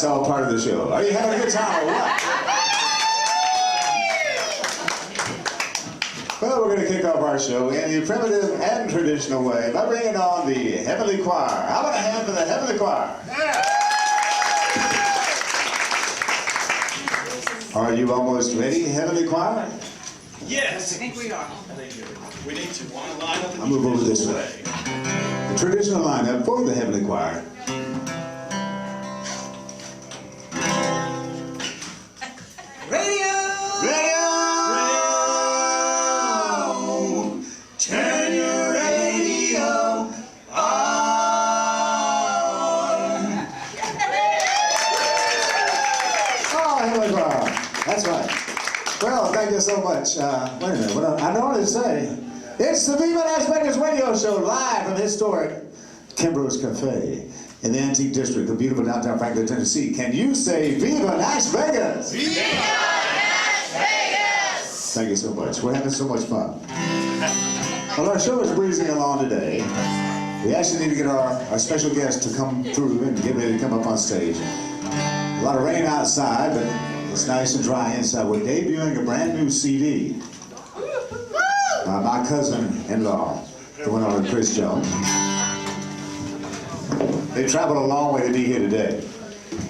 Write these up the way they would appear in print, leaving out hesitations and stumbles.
all part of the show. Are you having a good time or what? Well, we're going to kick off our show in the primitive and traditional way by bringing on the Heavenly Choir. How about a hand for the Heavenly Choir? Yeah. Are you almost ready, Heavenly Choir? Yes, I think we are. We need to line up. I'll move over this way. The traditional lineup for the Heavenly Choir. Radio! Radio! Turn your radio on! Oh, Heavenly Choir. That's right. Well, thank you so much. Wait a minute, what I don't want to say. It's the Viva NashVegas radio show live from historic Kimbro's Café in the Antique District of beautiful downtown Franklin, Tennessee. Can you say Viva NashVegas? Viva NashVegas! Thank you so much. We're having so much fun. Well, our show is breezing along today. We actually need to get our special guest to come through and get ready to come up on stage. A lot of rain outside, but it's nice and dry inside. We're debuting a brand new CD. My cousin-in-law, the one on Chris Jones. They traveled a long way to be here today.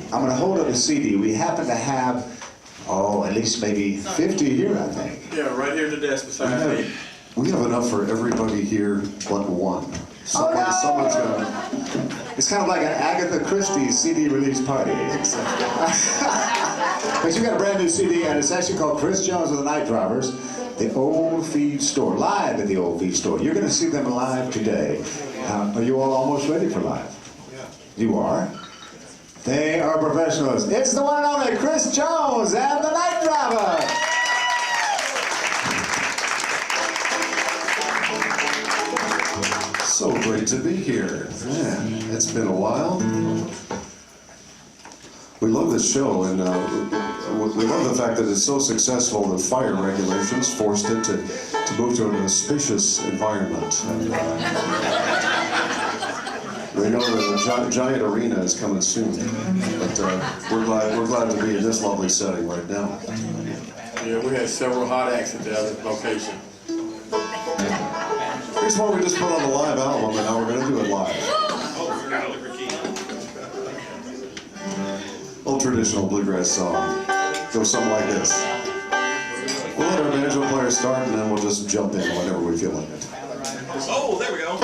I'm going to hold up the CD. We happen to have, at least maybe 50 here, I think. Yeah, right here at the desk beside me. We have enough for everybody here but one. Someone's gonna... It's kind of like an Agatha Christie CD release party. But you got a brand new CD, and it's actually called Chris Jones and the Night Drivers, the Old Feed Store, live at the Old Feed Store. You're going to see them live today. Are you all almost ready for live? Yeah. You are? They are professionals. It's the one and only Chris Jones and the Night Drivers. So great to be here. Man, it's been a while. We love this show, and we love the fact that it's so successful that fire regulations forced it to move to an auspicious environment. And, we know that a giant arena is coming soon, but we're glad to be in this lovely setting right now. Yeah, we had several hot acts at the other location. Here's what we just put on the live album, and now we're going to do it live. Old traditional bluegrass song. Goes something like this. We'll let our banjo player start, and then we'll just jump in whenever we feel like it. Oh, there we go.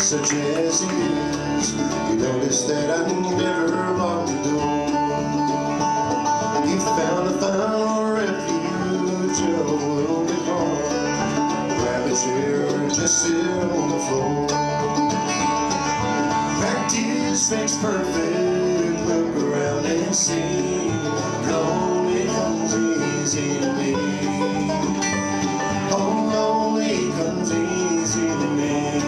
Such as he is, you notice that I never locked the door. He found a final refuge, a wounded heart. Grab a chair and just sit on the floor. Practice makes perfect, look around and see. Lonely comes easy to be. Oh, lonely comes easy to me.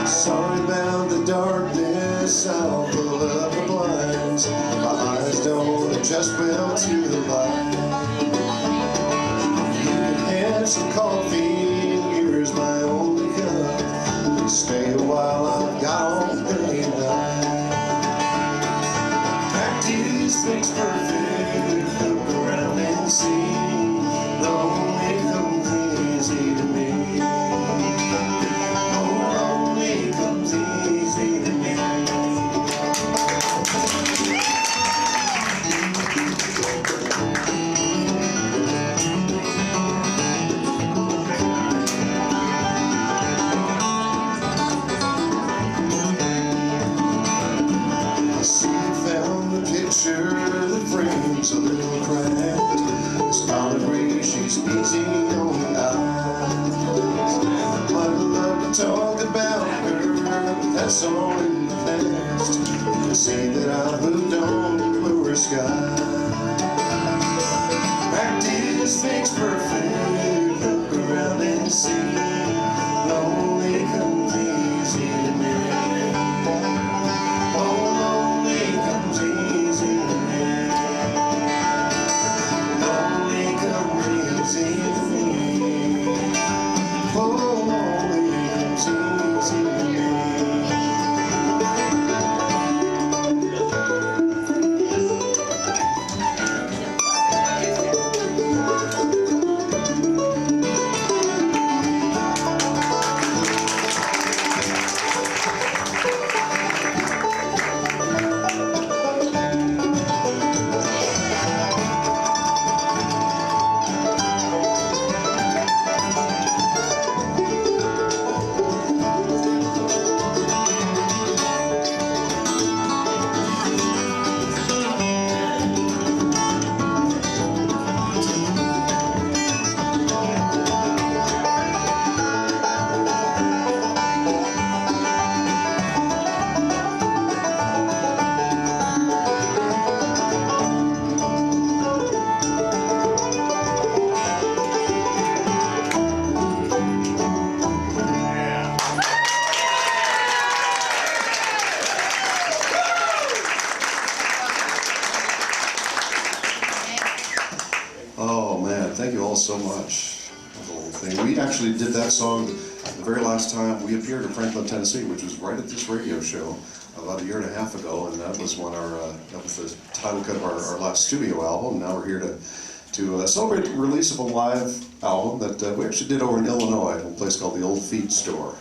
Sorry about the darkness, I'll pull up the blinds. My eyes don't adjust well to the light. You can have some coffee, here's my only cup. Please stay a while, I've got all day and night. Practice makes perfect, look around and see. Lonely comes easy to me. The frame's a little cracked. This colibri, she's easy on the eyes. I'd love to talk about her, but that's all in the past. You can see that I've moved on to bluer skies. Practice makes perfect, look around and see. Lonely comes easy to me. Thank you all so much. The whole thing. We actually did that song the very last time we appeared in Franklin, Tennessee, which was right at this radio show about a year and a half ago, and that was when that was the title cut of our last studio album. Now we're here to celebrate the release of a live album that we actually did over in Illinois at a place called the Old Feed Store.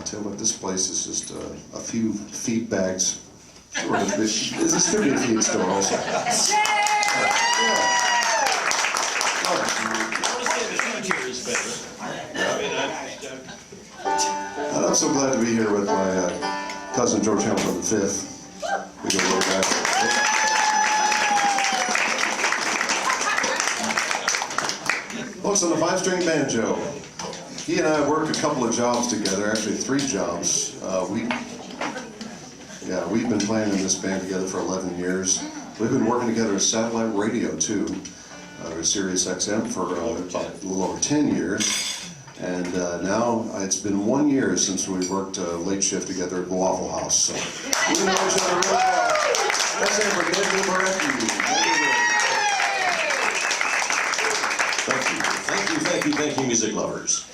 Tell you what, this place is just a few feed bags. It's a studio feed store also. And I'm so glad to be here with my cousin George Hamilton V. We go way back. Folks, on the 5-string banjo. He and I have worked a couple of jobs together, actually 3 jobs. We've been playing in this band together for 11 years. We've been working together at satellite radio too. Sirius XM for about a little over 10 years. And now it's been 1 year since we worked late shift together at the Waffle House. So we know each other really well. Let's say for Thank you, music lovers.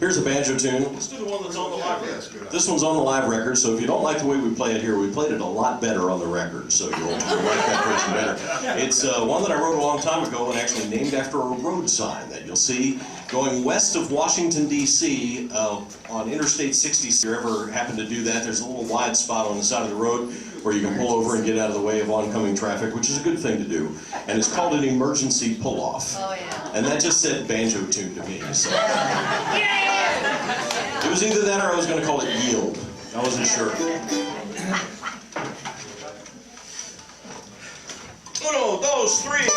Here's a banjo tune. Let's do the one that's on the live record. This one's on the live record, so if you don't like the way we play it here, we played it a lot better on the record, so you'll like that version better. It's one that I wrote a long time ago and actually named after a road sign that you'll see going west of Washington, D.C. On Interstate 60. If you ever happen to do that, there's a little wide spot on the side of the road where you can pull over and get out of the way of oncoming traffic, which is a good thing to do. And it's called an emergency pull-off. Oh, yeah. And that just said banjo tune to me. So. It was either that or I was going to call it yield. I wasn't sure. 1, 2, 3.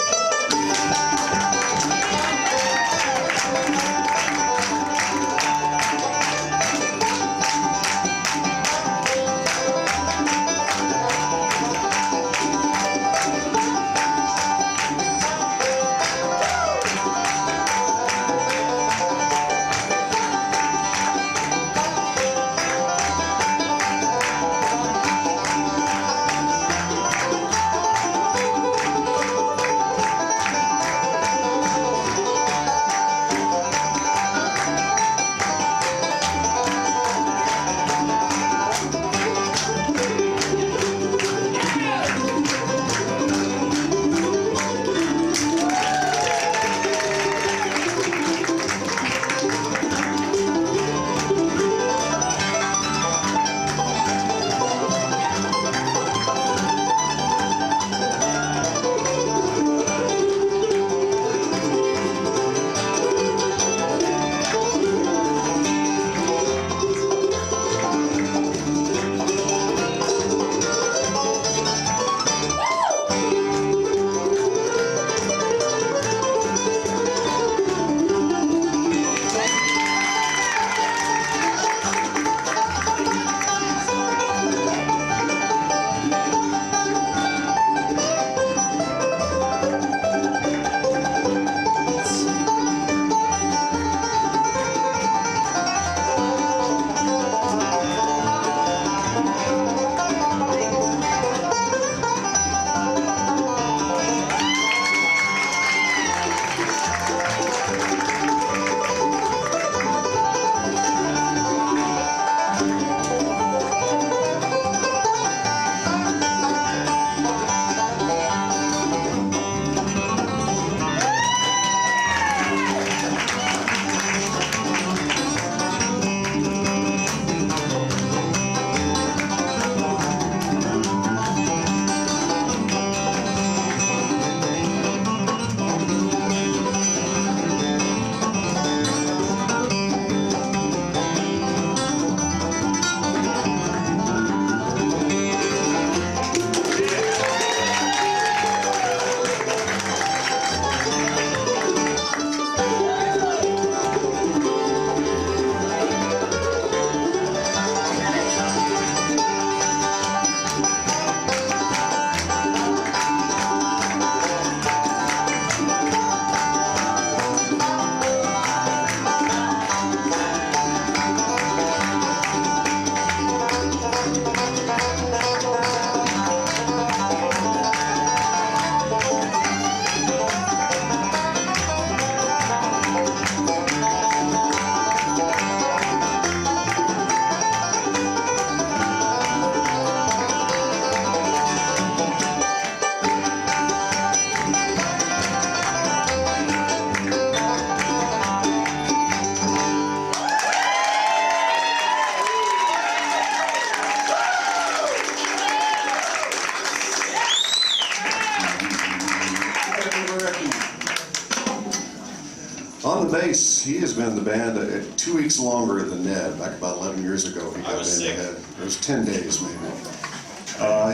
On the bass, he has been in the band 2 weeks longer than Ned. Back about 11 years ago, he got in the head. It was 10 days, maybe.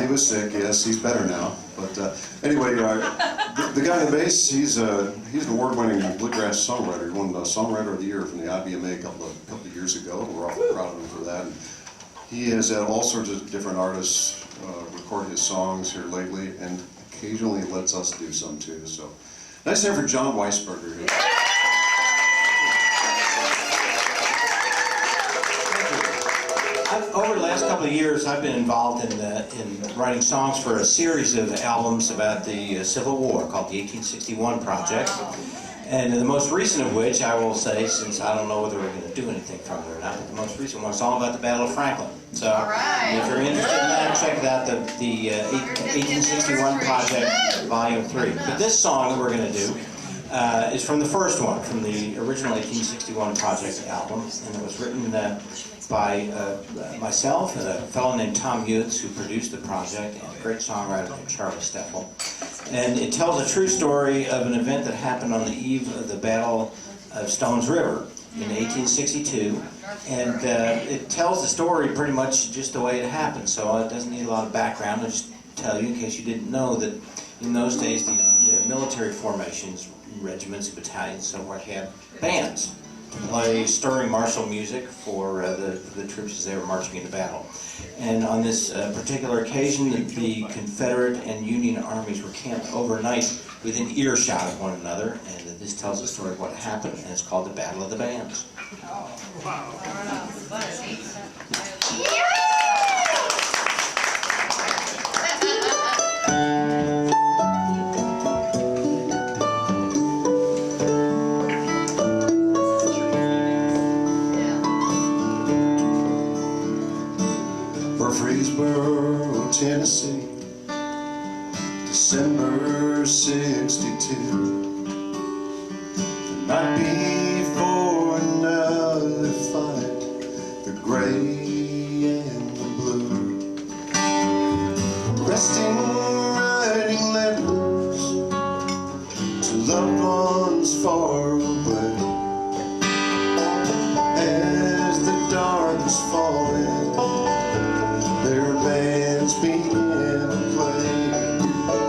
He was sick, yes. He's better now. But anyway, the guy on the bass, he's an award-winning bluegrass songwriter. He won the Songwriter of the Year from the IBMA a couple of years ago. We're awfully proud of him for that. And he has had all sorts of different artists record his songs here lately, and occasionally lets us do some too. So nice to have for John Weisberger here. Over the last couple of years, I've been involved in writing songs for a series of albums about the Civil War called the 1861 Project. And the most recent of which, I will say, since I don't know whether we're going to do anything from it or not, but the most recent one is all about the Battle of Franklin. So if you're interested in that, check it out, the 1861 Project, Volume 3. But this song that we're going to do is from the first one, from the original 1861 Project album, and it was written by myself and a fellow named Tom Hughes, who produced the project, and a great songwriter named Charlie Steffel. And it tells a true story of an event that happened on the eve of the Battle of Stones River in 1862. And it tells the story pretty much just the way it happened, so it doesn't need a lot of background. I'll just tell you, in case you didn't know, that in those days the military formations, regiments, battalions, so forth, had bands to play stirring martial music for the troops as they were marching into battle. And on this particular occasion, the Confederate and Union armies were camped overnight within earshot of one another, and this tells the story of what happened, and it's called the Battle of the Bands. Murfreesboro, Tennessee, December '62. The night before another fight, the gray and the blue, resting, writing letters to loved ones far away. As the dark was falling, their bands began to play.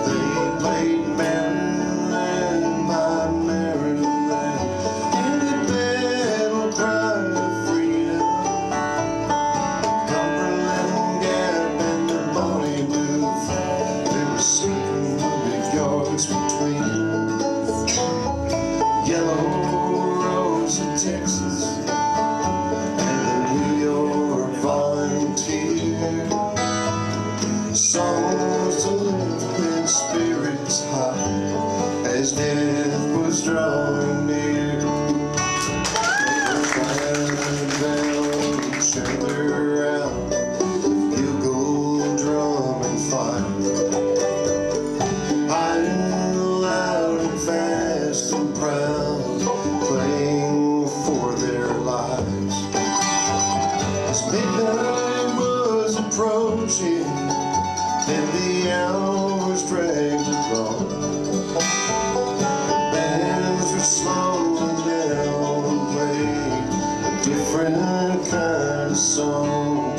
They played Maryland by Maryland in the battle cry of freedom. Cumberland Gap and the Bonnie Bluff, there were 700 yards between. Yellow Rose of Texas and the New York Volunteers. Songs to lift and spirits high as death was drawing near. They found each other out, bugle, drum, and fire, hiding loud and fast and proud, playing for their lives. As midnight was approaching and the hours dragged along, the bands were slowing down and played a different kind of song.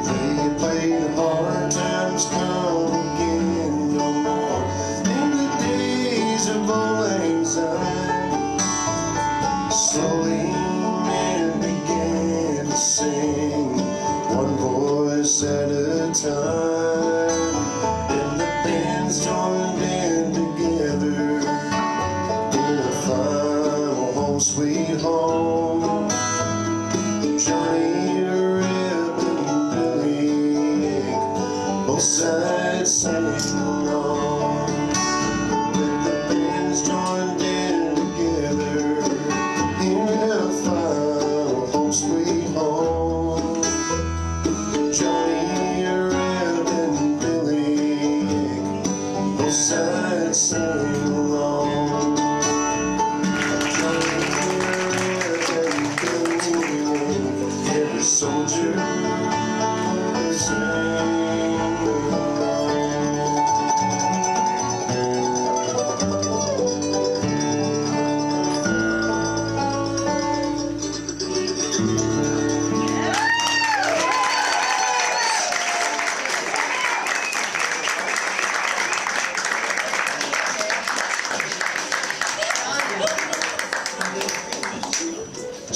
They played Hard Times Come Again no more. In the days of old lang syne, slowly men began to sing, one voice at a time. Joined in together in a final home sweet home. Johnny, Reb, and Billy, both sides sang along. With the bands joined in together in a final home sweet home. Johnny, Reb, and Billy, both sides sing along. Johnny, Reb,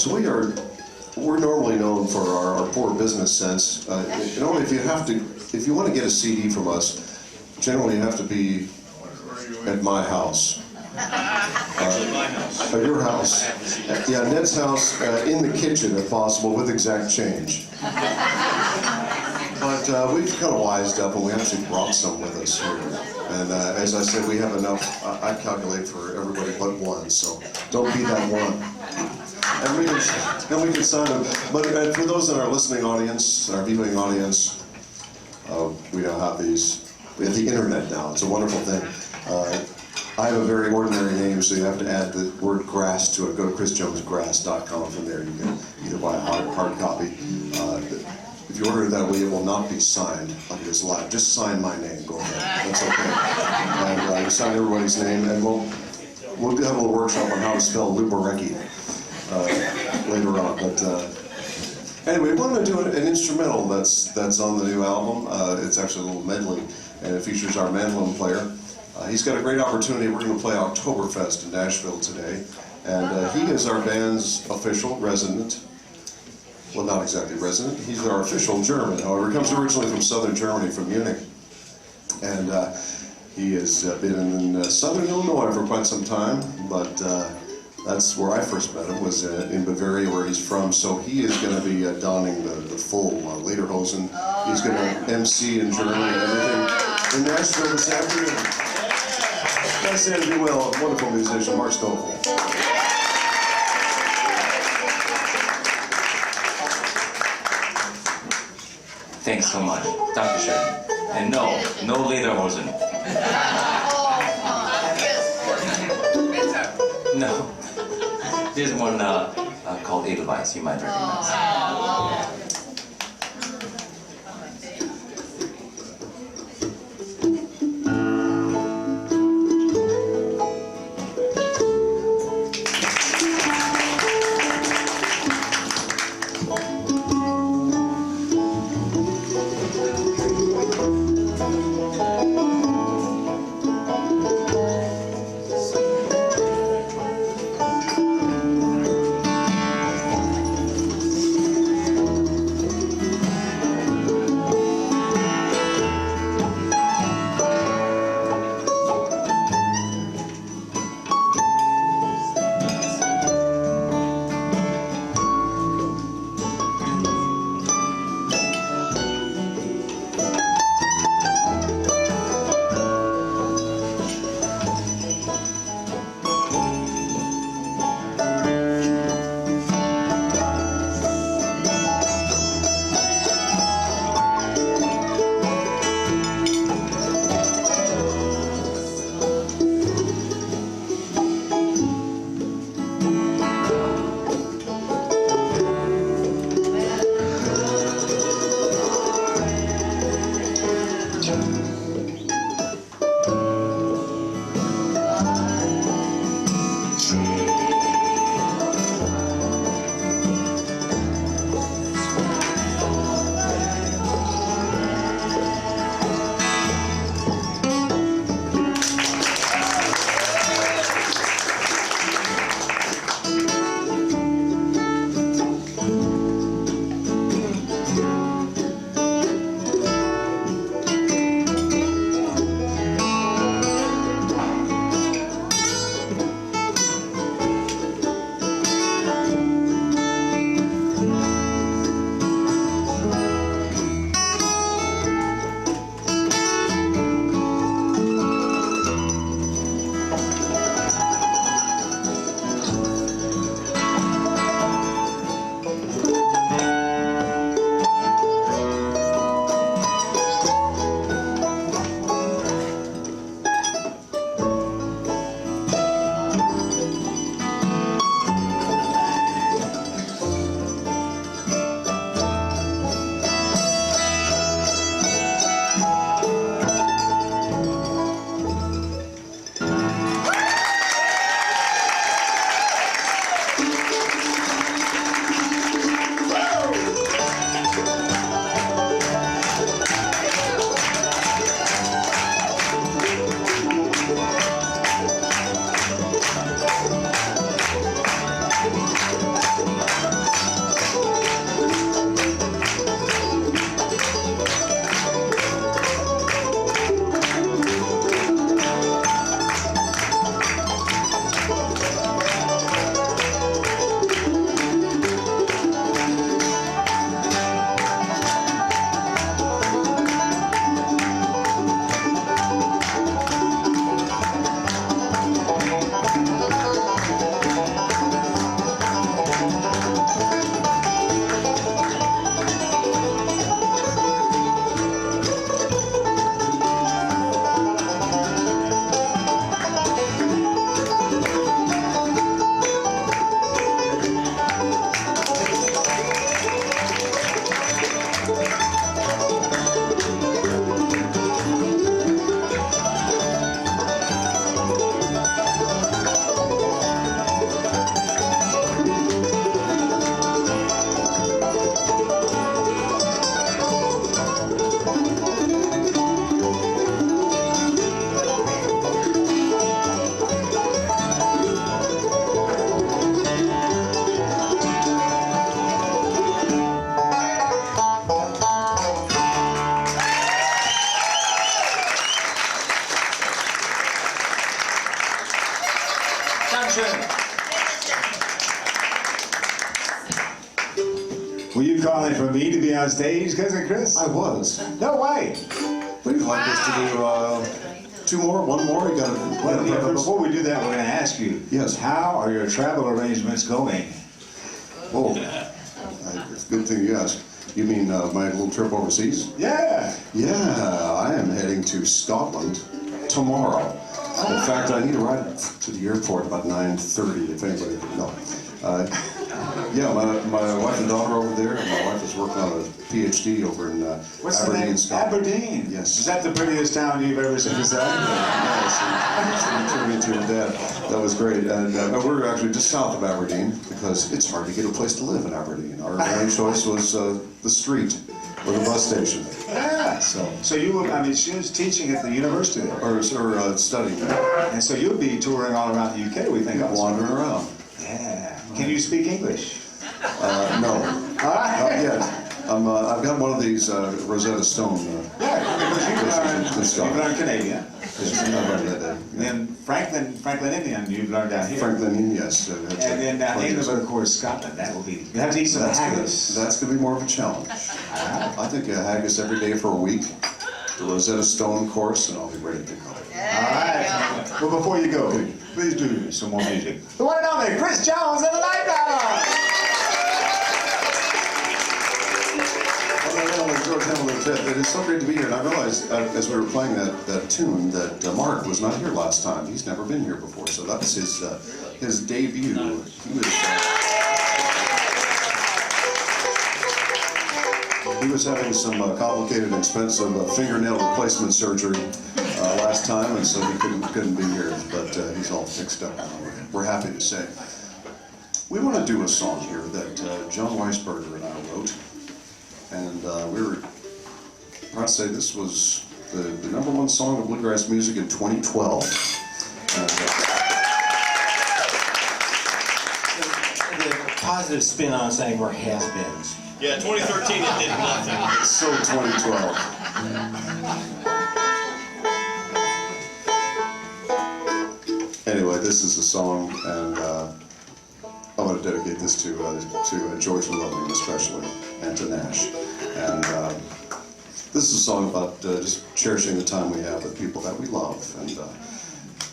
So we're normally known for our poor business sense. You know, if you want to get a CD from us, generally you have to be at my house. Actually, my house. At your house. Yeah, Ned's house, in the kitchen if possible, with exact change. But we've kind of wised up and we actually brought some with us here. And as I said, we have enough, I calculate for everybody but one, so don't be that one. And we can sign them. But for those in our listening audience, our viewing audience, we now have these. We have the internet now. It's a wonderful thing. I have a very ordinary name, so you have to add the word grass to it. Go to chrisjonesgrass.com. From there, you can either buy a hard copy. If you order it that way, it will not be signed like it is live. Just sign my name. Go ahead. That's okay. And sign everybody's name, and we'll have a little workshop on how to spell Lubareki later on. But anyway, we wanted to do an instrumental that's on the new album. It's actually a little medley, and it features our mandolin player. He's got a great opportunity. We're going to play Oktoberfest in Nashville today, and he is our band's official resident. Well, not exactly resident. He's our official German. However, he comes originally from southern Germany, from Munich, and he has been in southern Illinois for quite some time. But that's where I first met him, was in Bavaria, where he's from. So he is going to be donning the full lederhosen. He's going to MC in Germany and everything in Nashville this afternoon. Nice to be well, a wonderful musician, Mark Stoffel. Thanks so much. Dankeschön. And no lederhosen. No. There's one called Edelweiss, you might recognize. Patrick. Were you calling for me to be on stage, Cousin Chris? I was. No way. Would you like us to do two more, one more? You got a preference? Before we do that, we're going to ask you. Yes. How are your travel arrangements going? Oh, it's a good thing you asked. You mean my little trip overseas? Yeah. Yeah, I am heading to Scotland tomorrow. In fact, I need to ride to the airport about 9:30, if anybody could know. Yeah, my wife and daughter over there, and my wife is working on a PhD over in What's the Aberdeen, name? Scotland. Aberdeen. Yes. Is that the prettiest town you've ever seen? Yes, she turned into her dad. That was great. And we're actually just south of Aberdeen because it's hard to get a place to live in Aberdeen. Our main choice was the street or the bus station. Yeah. So you will, I mean, she was teaching at the university there. Or studying there. And so you'll be touring all around the UK, we think. Also. Wandering around. Yeah. Can you speak English? No. Not yet. I've got one of these Rosetta Stone. Yeah, because you've learned Canadian. Yes, I learned that. And then Franklin Indian, you've learned down here. Franklin, yes. And then England, of course, Scotland. That will be. You have to eat some haggis. That's going to be more of a challenge. I think a haggis every day for a week, the Rosetta Stone course, and I'll be ready to go. All right. Well, before you go, please do some more music. The one and only Chris Jones and the Light Ballad. It is so great to be here, and I realized as we were playing that tune that Mark was not here last time. He's never been here before, so that was his debut. He was having some complicated, expensive fingernail replacement surgery last time, and so he couldn't be here. But he's all fixed up now. We're happy to say. We want to do a song here that John Weisberger and I wrote. And we were proud to say this was the #1 song of bluegrass music in 2012. The positive spin on saying we're has-beens. Yeah, 2013 it did nothing. So 2012. Anyway, this is the song, and I want to dedicate this to George and Loving especially, and to Nash. And this is a song about just cherishing the time we have with people that we love. And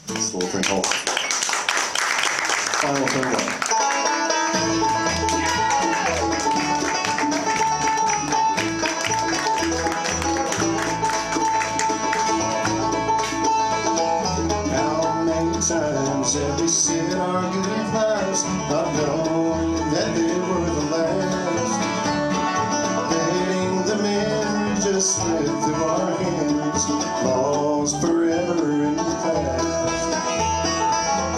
this little thing called Final Farewell. How many times have we said our goodbyes, not knowing that they were the last? Letting the memory just slip through our hands, lost forever in the past.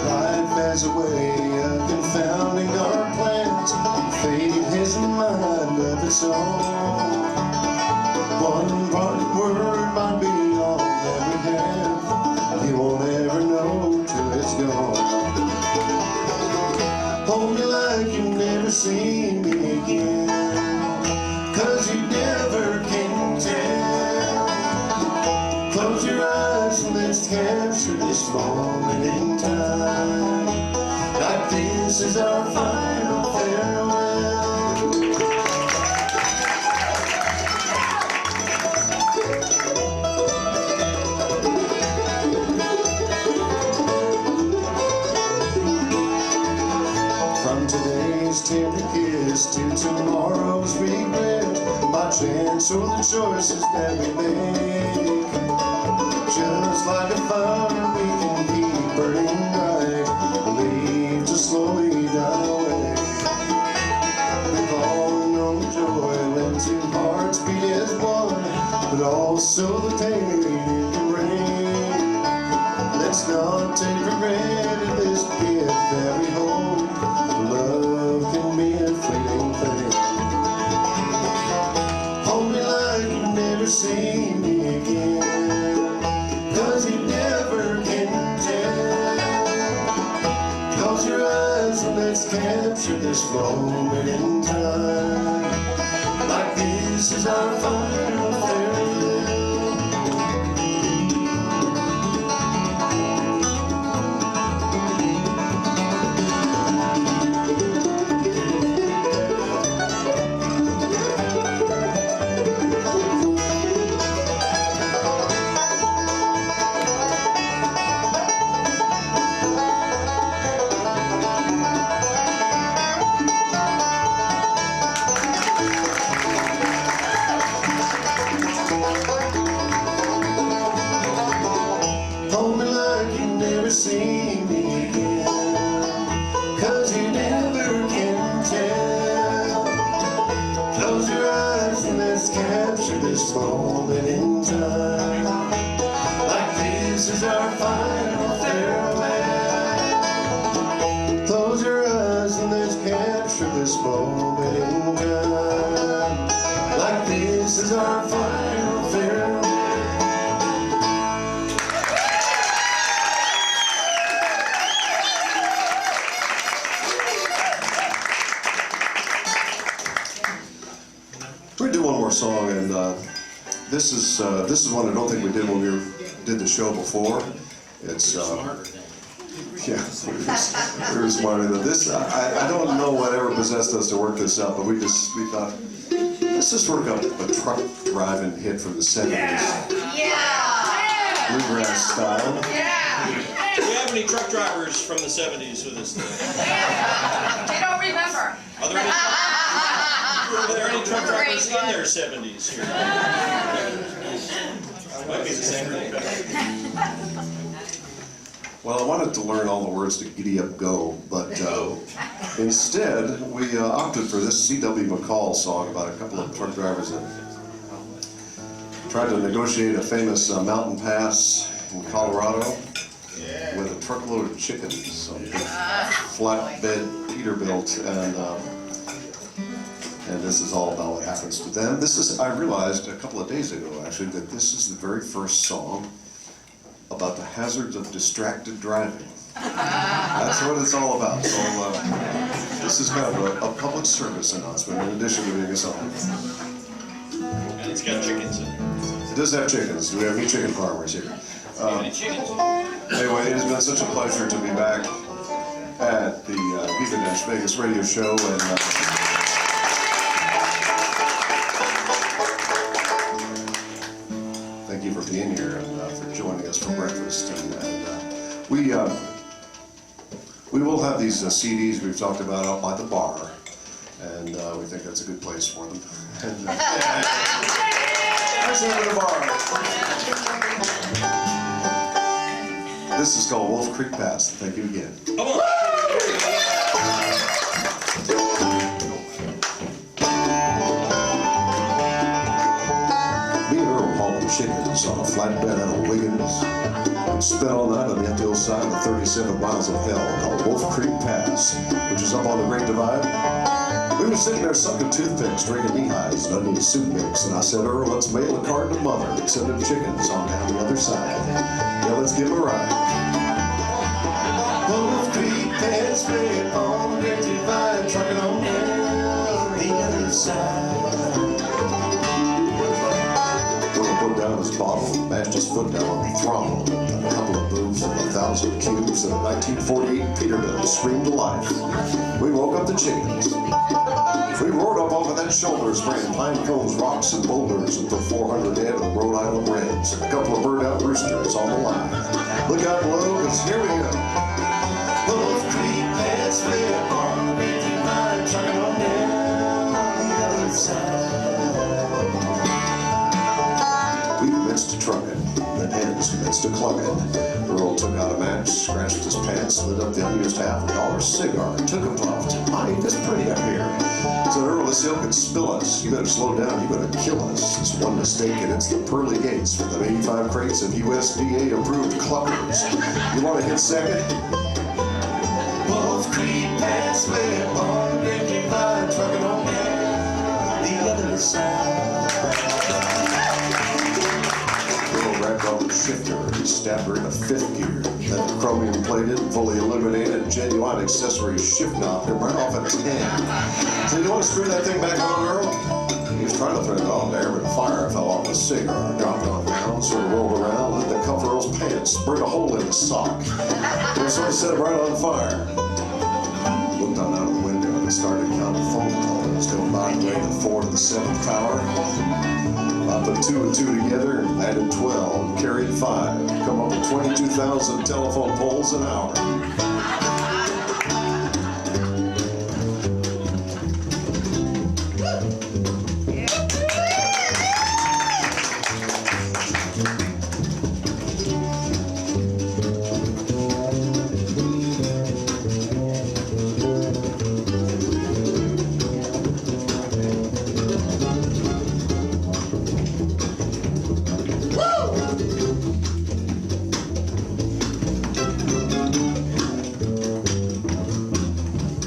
Life has a way of confounding our plans, fate has a mind of its own. One part word might be all that we have, you won't ever know till it's gone. Hold me like you've never seen me again, 'cause you never can tell. Close your eyes and let's capture this moment in time, like this is our final farewell. From today's tender kiss to tomorrow's regret, my chance or the choices that we make. Just like a fire we can keep burning bright, leave to slowly die away. With all no joy, let two hearts beat as one, but also the pain it can bring. Let's not take for granted this gift that we hold. Love can be a fleeting thing. Hold me like you've never seen me again, 'cause you never can tell. Close your eyes and let's capture this moment in time, like this is our final farewell. 'cause you never can tell. Close your eyes and let's capture this moment in time, like this is our final farewell. Close your eyes and let's capture this moment in time, like this is our final farewell. We're gonna do one more song, and this is one I don't think we did when we did the show before. It's yeah, we were smarter than this. I don't know whatever possessed us to work this out, but we thought let's just work up a truck driving hit from the 70s, Bluegrass style. Do we have any truck drivers from the 70s with us today? They don't remember. Are there any truck drivers in their 70s here? Might be the same thing. Well, I wanted to learn all the words to Giddy Up Go, but instead we opted for this C.W. McCall song about a couple of truck drivers that tried to negotiate a famous mountain pass in Colorado with a truckload of chickens, some big flatbed Peterbilt, and this is all about what happens to them. I realized a couple of days ago, actually, that this is the very first song about the hazards of distracted driving. That's what it's all about. So this is kind of a public service announcement in addition to being a song. And it's got chickens in it. It does have chickens. Do we have any chicken farmers here? Any chickens? Anyway, it has been such a pleasure to be back at the Viva NashVegas radio show, and thank you for being here and for joining us for breakfast. And we will have these CDs we've talked about out by the bar, and we think that's a good place for them. And, nice having the bar. This is called Wolf Creek Pass. Thank you again. Come on. Me and Earl hauled chickens on a flatbed out of Wiggins. We spent all night on the uphill side of 37 miles of hell called Wolf Creek Pass, which is up on the Great Divide. We were sitting there sucking toothpicks, drinking knee-highs, and unneeded soup mix, and I said, Earl, let's mail a card to Mother and send them chickens on down the other side. Yeah, let's give them a ride. Wolf Creek Pass, way on the Great Divide, trucking on down the other side. Earl put down his bottle and mashed his foot down on the throttle. A couple of booms and 1,000 cubes and a 1948 Peterbilt screamed to life. We woke up the chickens. We roared up off of that shoulder, spraying pine cones, rocks, and boulders, and put 400 head of Rhode Island Reds and a couple of bird-out roosters on the line. Look out below, because here we go. Wolf Creek Pass, way on the Great Divide, trucking on down the other side. We commenced to trucking, then hens commenced to clucking. Earl took out a match, scratched his pants, lit up the unused $50 cigar, took a puff. Honey, it's pretty up here. Said, Earl, this hill could spill us. You better slow down, you better kill us. It's one mistake, and it's the pearly gates with them 85 crates of USDA-approved cluckers. You want to hit second? Wolf Creek Pass, way on the Great Divide, trucking on down the other side. Earl grabbed off the shifter and he stabbed her in the fifth gear. Then the chromium-plated, fully illuminated, genuine accessory shift knob him right off at 10. So you want to screw that thing back on, Earl? He was trying to turn it on there, but fire fell off the cigar, dropped on down, sort of rolled around, lit the cuff of Earl's pants, burned a hole in his sock. It sort of set him right on fire. Looked on out of the window and started counting phone calls, going by the way to 4 to the 7th power. I put 2 and 2 together and added 12, carried 5, come up with 22,000 telephone poles an hour.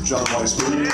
John Weisberg.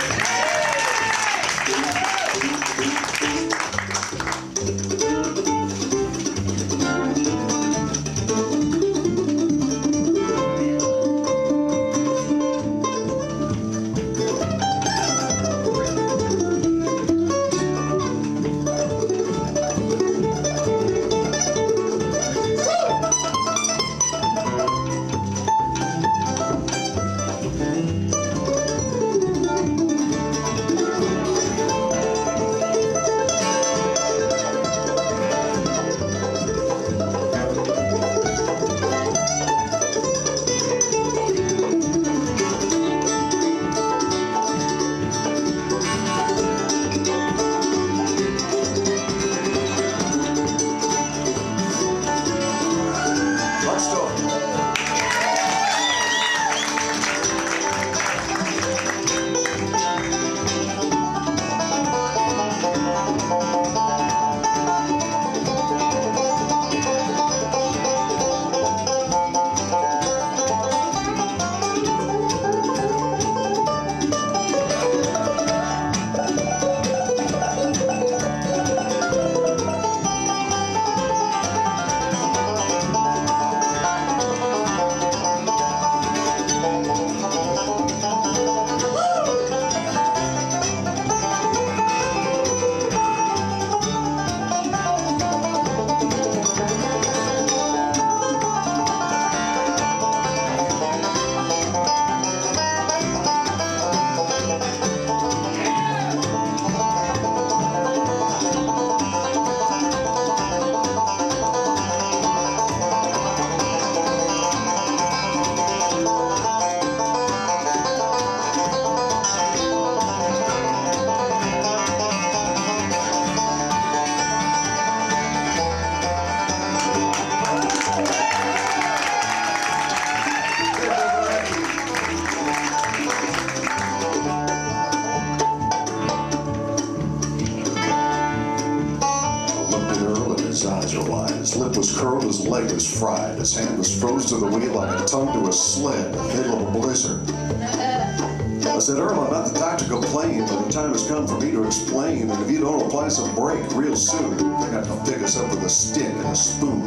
His lip was curled, his leg was fried, his hand was froze to the wheel like a tongue to a sled in the middle of a blizzard. I said, Earl, I'm not the type to complain, but the time has come for me to explain, and if you don't apply some brake real soon, they're going to pick us up with a stick and a spoon.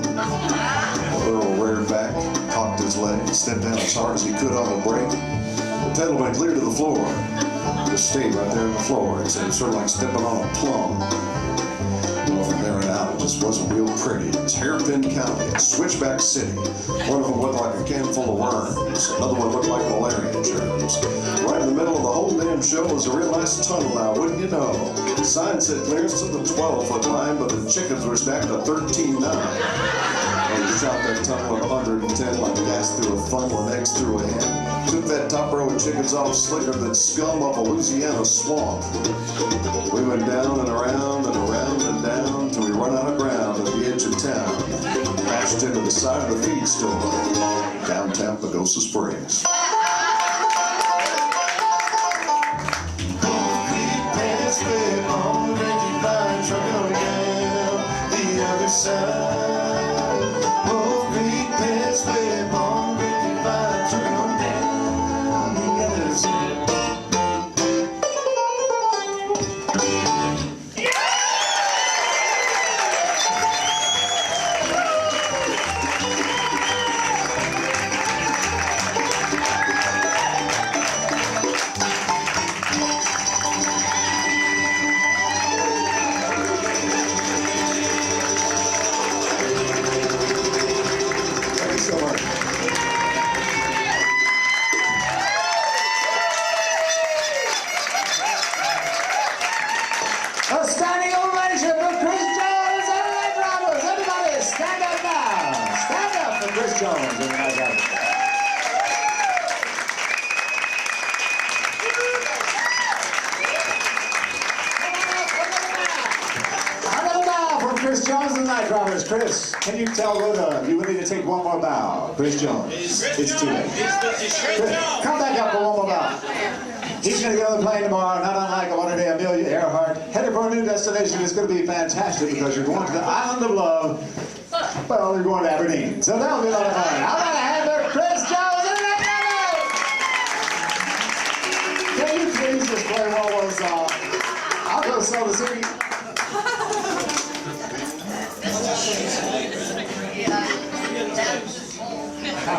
Earl reared back, cocked his leg, stepped down as hard as he could on the brake. The pedal went clear to the floor. Just stayed right there on the floor. He said, it was sort of like stepping on a plum. Well, from there on out, it just wasn't real pretty. It was Hairpin County and Switchback City. One of them looked like a can full of worms. Another one looked like malaria germs. Right in the middle of the whole damn show was a real nice tunnel now, wouldn't you know? The sign said clearance to the 12-foot line, but the chickens were stacked at 13.9. And he shot that tunnel at 110 like gas through a funnel and eggs through a hen. Took that top row of chickens off slicker than scum up a Louisiana swamp. We went down and around and around and down till we run out of ground at the edge of town. Crashed into the side of the feed store, downtown Pagosa Springs. The other side. A standing ovation for Chris Jones and the Night Robbers. Everybody, stand up now. Stand up for Chris Jones and the Night Robbers. Another bow from Chris Jones and the Night Robbers. Chris, can you tell Rhoda you would need to take one more bow? Chris Jones. It's too late. Chris, come back up for one more bow. He's going to get on the plane tomorrow, not unlike a modern-day Amelia Earhart. Headed for a new destination. It's going to be fantastic because you're going to the Island of Love. Well, you're going to Aberdeen. So that'll be a lot of fun. How about a hand for Chris Jones and the Night Robbers? Can you We'd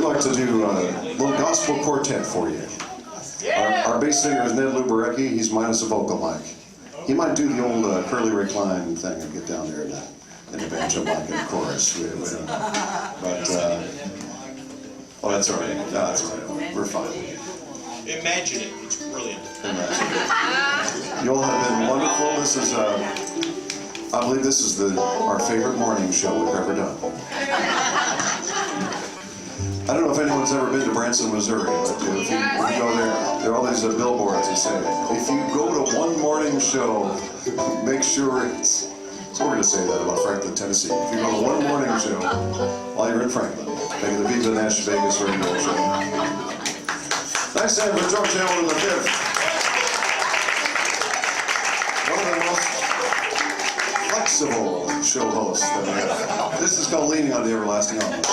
like to do a little gospel quartet for you. Our bass singer is Ned Luberecki. He's minus a vocal mic. He might do the old curly recline thing and get down there in the banjo mic and the chorus. Oh, that's all right. No, that's all right. We're fine. Imagine it. It's brilliant. You all have been wonderful. This is, I believe this is our favorite morning show we've ever done. I don't know if anyone's ever been to Branson, Missouri, but if you go there are all these billboards that say, if you go to one morning show, make sure it's... So we're going to say that about Franklin, Tennessee. If you go to one morning show while you're in Franklin, making the Viva NashVegas radio show. Nice hand for George Hamilton V. One of the most flexible show hosts that I have. This is called Leaning on the Everlasting Arms.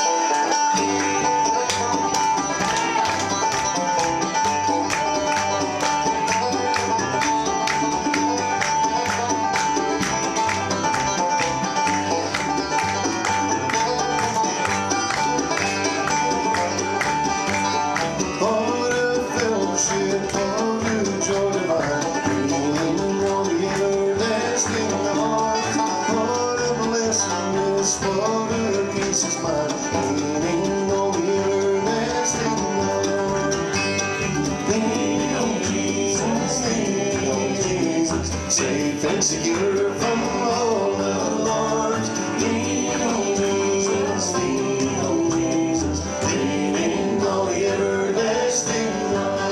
Safe and secure from all the alarms. Lean on Jesus, lean on Jesus, leaning on the everlasting arms.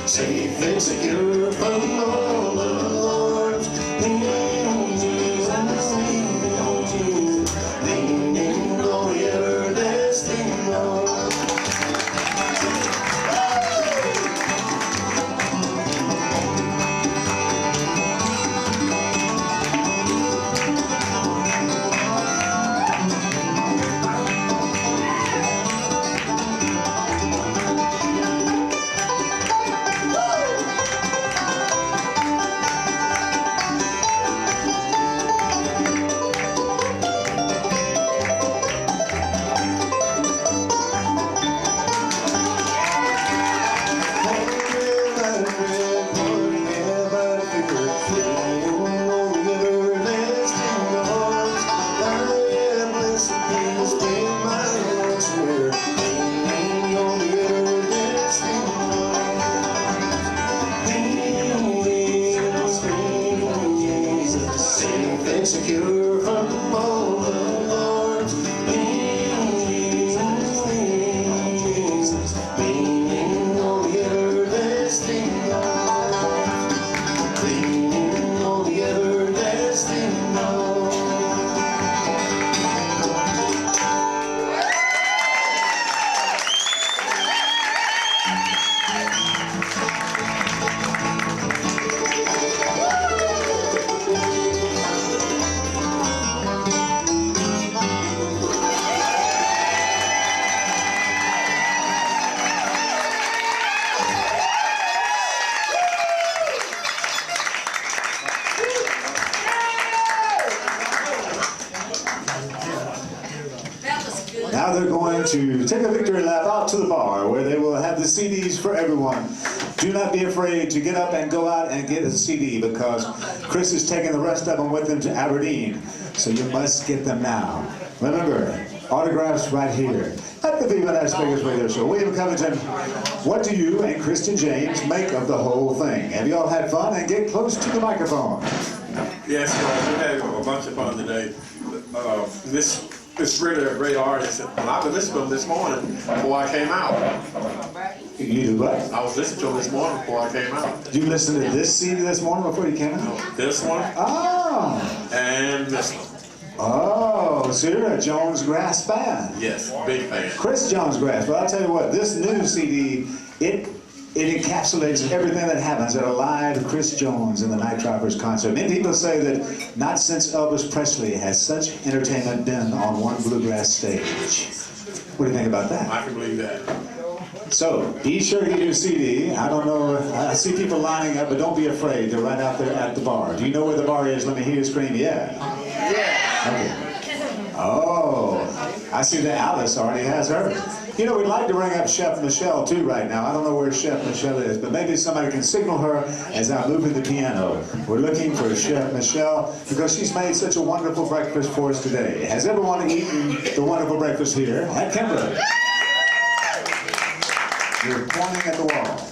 Safe and secure from all the alarms. Lean on Jesus, lean on Jesus, leaning on the everlasting arms. Secure from all the alarms. Lean on Jesus, leaning on the everlasting arms. Leaning on the everlasting arms. Now they're going to take a victory lap out to the bar where they will have the CDs for everyone. Do not be afraid to get up and go out and get a CD because Chris is taking the rest of them with him to Aberdeen. So you must get them now. Remember, Autographs right here at the Viva NashVegas radio show. William Covington, what do you and Christian James make of the whole thing? Have you all had fun? And get close to the microphone. Yes, we had a bunch of fun today. This really a great artist. I've been listening to him this morning before I came out. You do what? I was listening to him this morning before I came out. Did you listen to this CD this morning before you came out? This one Oh. and this one. Oh, so you're a Jones Grass fan. Yes, big fan. Chris Jones Grass. Well, I'll tell you what, this new CD, it encapsulates everything that happens at a live Chris Jones in the Night Drivers concert. Many people say that not since Elvis Presley has such entertainment been on one bluegrass stage. What do you think about that? I can believe that. So, be sure to get your CD. I don't know, I see people lining up, but don't be afraid. They're right out there at the bar. Do you know where the bar is? Let me hear you scream, yeah. Okay. Oh, I see that Alice already has her. You know, we'd like to bring up Chef Michelle too right now. I don't know where Chef Michelle is, but maybe somebody can signal her as I'm moving the piano. We're looking for Chef Michelle because she's made such a wonderful breakfast for us today. Has everyone eaten the wonderful breakfast here at Kimbro? You're pointing at the wall.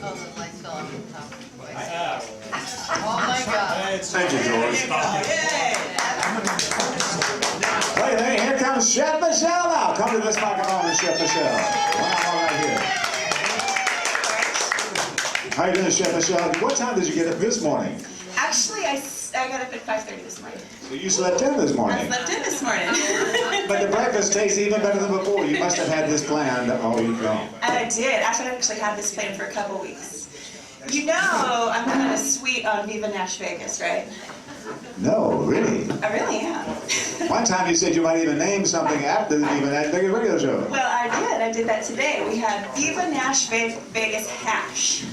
Oh, the lights fell off the top. Oh my God. Thank you, George. Wait a minute, here comes Chef Michelle now. Come to this microphone with Chef Michelle. One right here. How you doing, Chef Michelle? What time did you get up this morning? Actually, I got up at 5:30 this morning. So you slept in this I morning. slept in this morning. But the breakfast tastes even better than before. You must have had this planned all week long. And I did. I actually had this planned for a couple weeks. You know, I'm having a suite on Viva NashVegas, right? No, really? I really am. One time you said you might even name something after the Viva NashVegas radio show. Well, I did. I did that today. We had Viva NashVegas hash.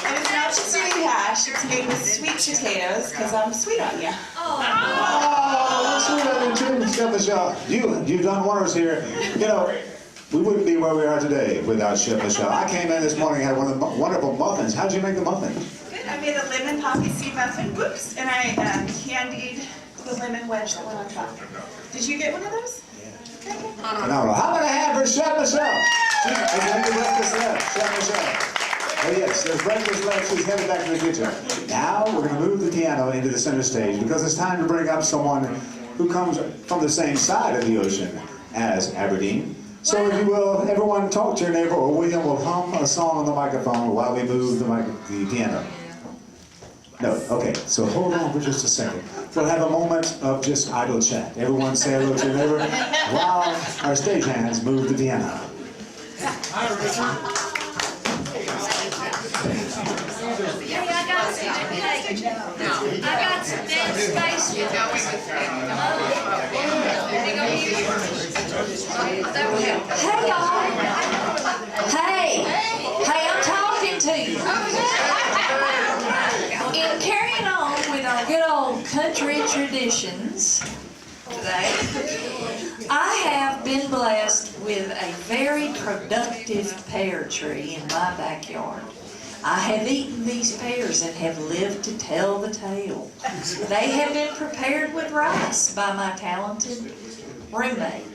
And it's not just any hash. It's made with sweet potatoes because I'm sweet on you. Oh, sweet on you too, Chef Michelle. You've done wonders here. You know, we wouldn't be where we are today without Chef Michelle. I came in this morning and had one of the wonderful muffins. How'd you make the muffin? Good. I made a lemon poppy seed muffin. Whoops. And I candied the lemon wedge that went on top. Did you get one of those? Yeah. No. How about a hand for Chef Michelle? There's any breakfast left, Chef Michelle. Oh yes, there's breakfast left. She's headed back to the kitchen. Now we're going to move the piano into the center stage because it's time to bring up someone who comes from the same side of the ocean as Aberdeen. So if you will, everyone talk to your neighbor, or William will hum a song on the microphone while we move the piano. No, okay, so hold on for just a second. We'll have a moment of just idle chat. Everyone say hello to your neighbor while our stagehands move the piano. Hi, Richard. I got some dead space. Hey, y'all. Hey, I'm talking to you. In carrying on with our good old country traditions today, I have been blessed with a very productive pear tree in my backyard. I have eaten these pears and have lived to tell the tale. They have been prepared with rice by my talented roommate.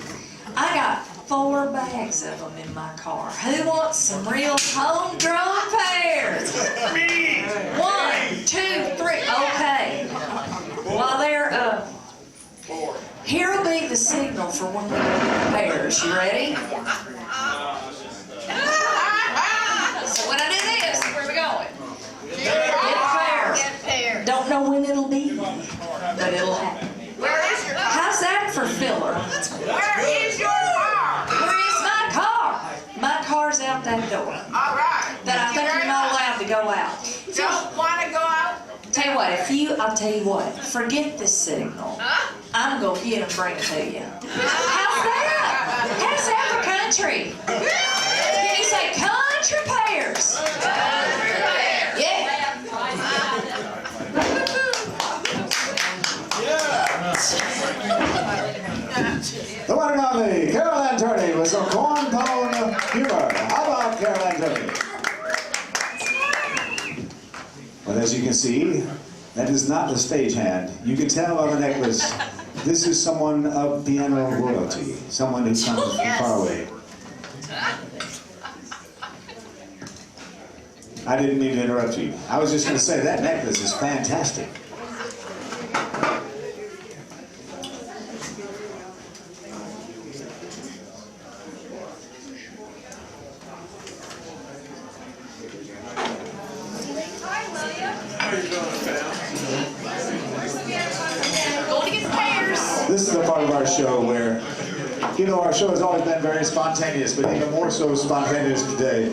I got 4 bags of them in my car. Who wants some real home-grown pears? 1, 2, 3. Okay. While they're up, here'll be the signal for when we go to the pears. You ready? So when I do this, where are we going? Get pears. Don't know when it'll be, but it'll happen. Where is your car? How's that for filler? Where is your car? Where is my car? My car's out that door. All right. That I think you're not allowed to go out. Don't want to go out? Tell you what, I'll tell you what, forget this signal. I'm going to get and bring it to you. How's that? How's that for country? Can you say country pears? Yeah. The one and only Caroline Turney with some corn pone humor. How about Caroline Turney? As you can see, that is not the stagehand. You can tell by the necklace, this is someone of piano royalty, someone who comes from far away. I didn't mean to interrupt you. I was just going to say, that necklace is fantastic. This is the part of our show where, you know, our show has always been very spontaneous, but even more so spontaneous today.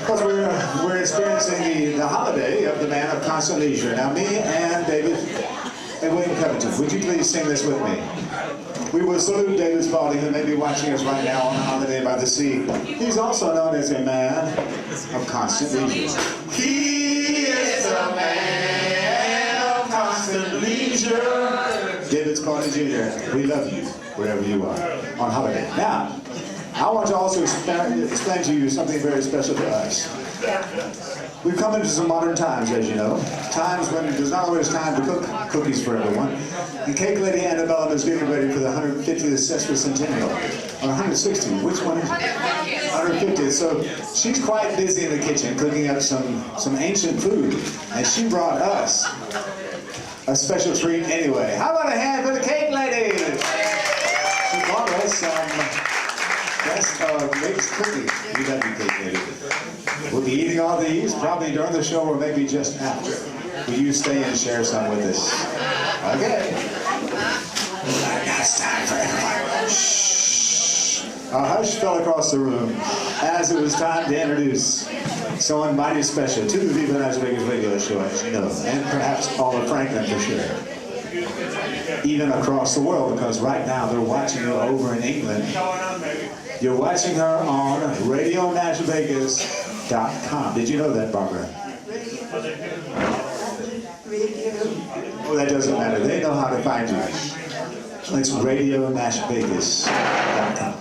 Because we're experiencing the holiday of the man of constant leisure. Now, me and David and William Covington, would you please sing this with me? We will salute David Spalding, who may be watching us right now on a holiday by the sea. He's also known as a man of constant leisure. He is a man of constant leisure. David Spalding Jr., we love you wherever you are on holiday. Now, I want to also explain to you something very special to us. We've come into some modern times, as you know. Times when there's not always time to cook cookies for everyone. The cake lady Annabella is getting ready for the 150th sesquicentennial. Or 160, which one is it? 150th. So she's quite busy in the kitchen cooking up some ancient food. And she brought us a special treat anyway. How about a hand for the cake lady? She brought us some best mixed cookies. We love you, cake lady. We'll be eating all these probably during the show or maybe just after. Will you stay and share some with us? Okay. Now it's time for everyone. Shh. A hush fell across the room as it was time to introduce someone mighty special to the Viva Las Vegas radio show, as you know, and perhaps all of Franklin for sure. Even across the world, because right now they're watching her over in England. You're watching her on RadioNashVegas.com. Did you know that, Barbara? Oh, that doesn't matter. They know how to find you. It's RadioNashVegas.com.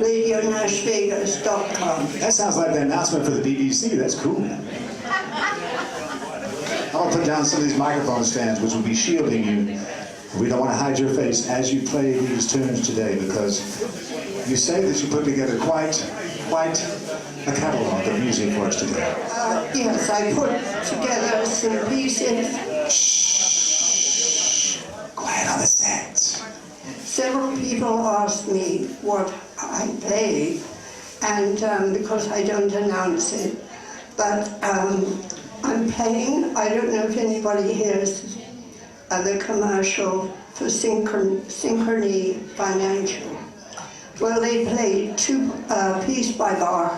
RadioNashVegas.com. That sounds like the announcement for the BBC. That's cool. I'll put down some of these microphone stands, which will be shielding you. We don't want to hide your face as you play these tunes today, because you say that you put together quite a catalog of music for us today. Yes, I put together some pieces. Shh. Quiet on the set. Several people asked me what I play, and because I don't announce it, but I'm playing, I don't know if anybody hears the commercial for Synchrony Financial. Well, they played Piece by Bar.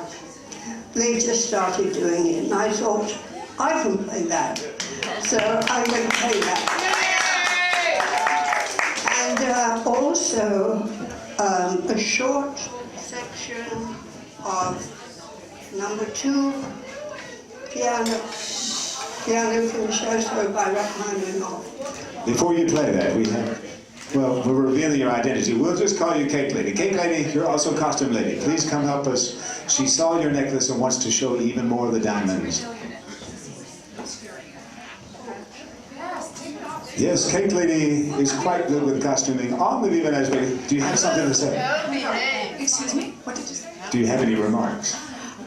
They just started doing it, and I thought, I can play that. So I'm going to play that. And also a short section of number 2, piano concerto by Rachmaninoff. Before you play that, we're revealing your identity. We'll just call you Cake Lady. Cake Lady, you're also Costume Lady. Please come help us. She saw your necklace and wants to show even more of the diamonds. Yes, Cake Lady is quite good with costuming on the Viva Las Vegas. Do you have something to say? Excuse me? What did you say? Do you have any remarks?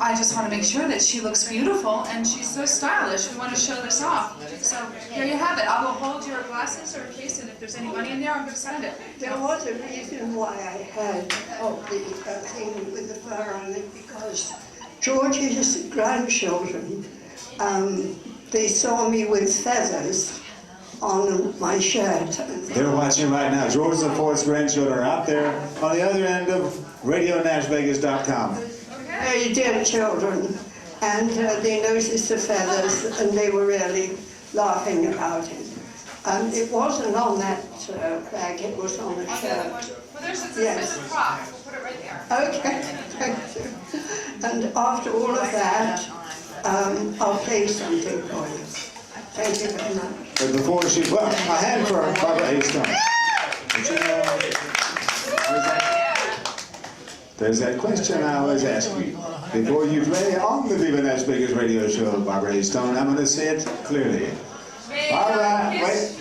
I just want to make sure that she looks beautiful and she's so stylish. We want to show this off. So here you have it. I will hold your glasses or case, and if there's any money in there, I'm going to send it. There was a reason why I had the thing with the fur on it, because George's grandchildren, they saw me with feathers on my shirt. They're watching right now. George and Ford's grandchildren are out there on the other end of RadioNashVegas.com. Very dear children, and they noticed the feathers, and they were really laughing about it. It wasn't on that bag, it was on the shirt. Well, there's a Yes. prop. We'll put it right there. Okay, thank you. And after all of that, I'll play something for you. Thank you very much. But before a hand for Barbara A. Stone. There's that question I always ask you. Before you play on the Viva NashVegas radio show, Barbara A. Stone, I'm going to say it clearly. Barbara, wait.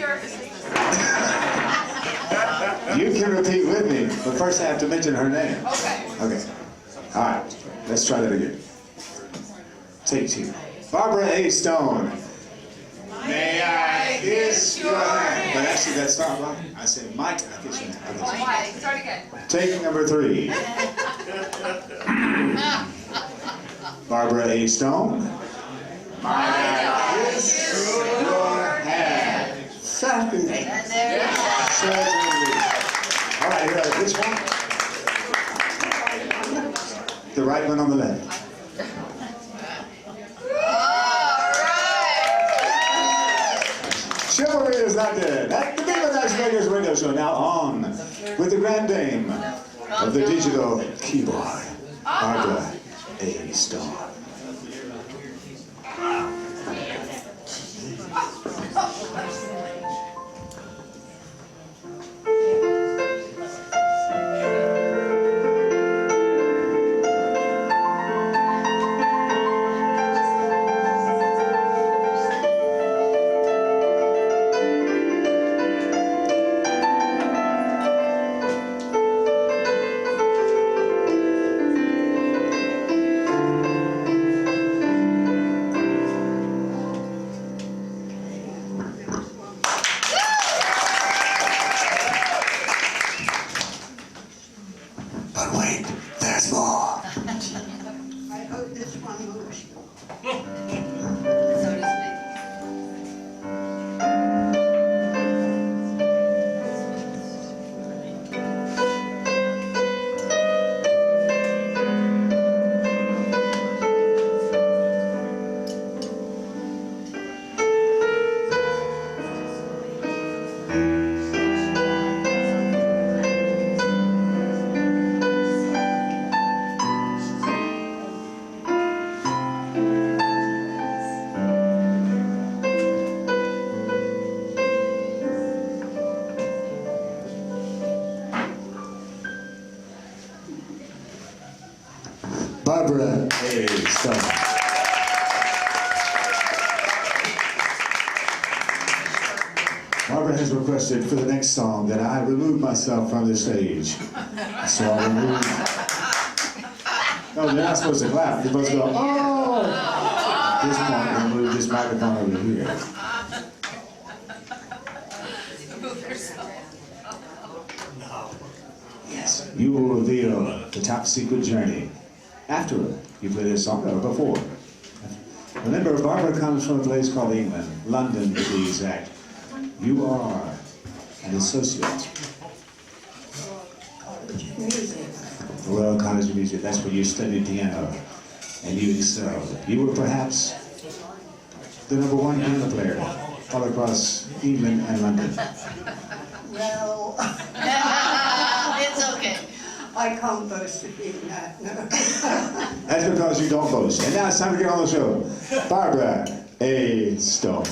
You can repeat with me, but first I have to mention her name. Okay. Okay. All right. Let's try that again. Take two. Barbara A. Stone. May I kiss your hand? But actually, that's not right. I said, Mike, I kiss your hand. Okay. Why? Start again. Take number 3. Barbara A. Stone. May I kiss your hand? Certainly. Certainly. All right, here, which one? The right one on the left. Chivalry is not dead. At the Viva NashVegas radio show, now on with the grand dame of the digital keyboard, Barbara A. Stone. But wait, there's more. I hope this one moves. Barbara A. Stone. Barbara has requested for the next song that I remove myself from the stage. So I'll remove. No, they're not supposed to clap. They're supposed to go, oh! At this point, remove this microphone over here. Yes, you will reveal the top secret journey after you play this song or before. Remember, Barbara comes from a place called England, London to be exact. You are an associate. Royal College of Music, that's where you studied piano and you excelled. You were perhaps the #1 piano player all across England and London. Well, it's okay. I can't boast of being that, no. That's because you don't boast. And now it's time to get on the show. Barbara A. Stone.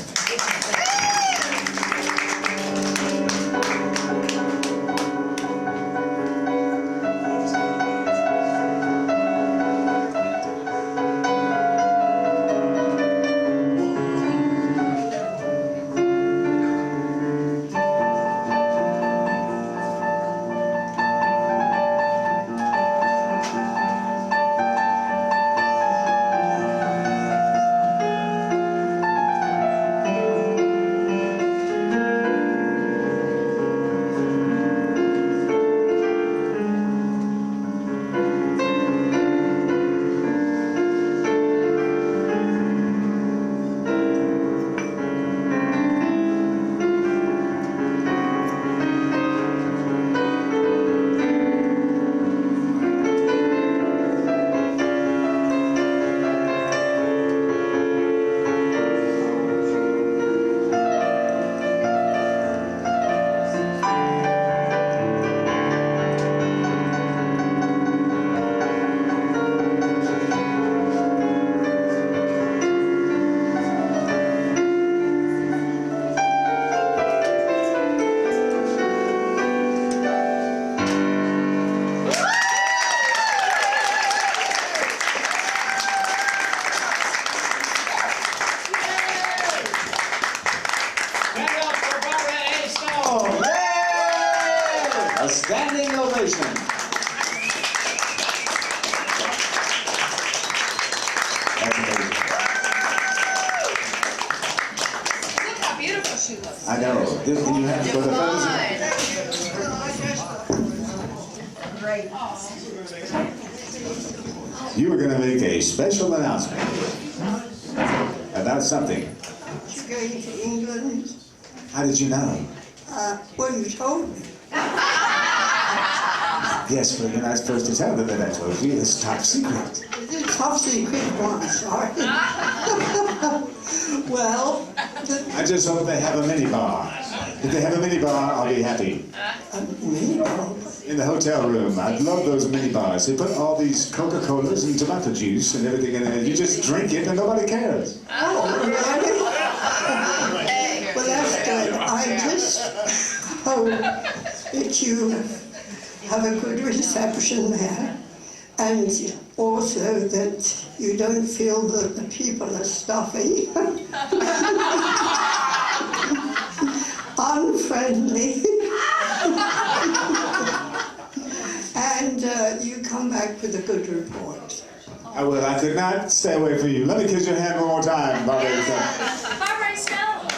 a standing ovation. That's amazing. Look how beautiful she looks. I know. Can you have for the photos? Great. You were going to make a special announcement about something. You're going to England? How did you know? Well, you told me. Yes, well, you're not supposed to tell them that I told you. It's top secret. It's top secret one, sorry. Well, I just hope they have a mini bar. If they have a mini bar, I'll be happy. a mini bar. In the hotel room, I'd love those mini bars. They put all these Coca-Colas and tomato juice and everything in there. You just drink it and nobody cares. Oh, really? Well, that's good. I just hope that you have a good reception there, and also that you don't feel that the people are stuffy, unfriendly, and you come back with a good report. I will. I could not stay away from you. Let me kiss your hand one more time, Barbara. Barbara Stone.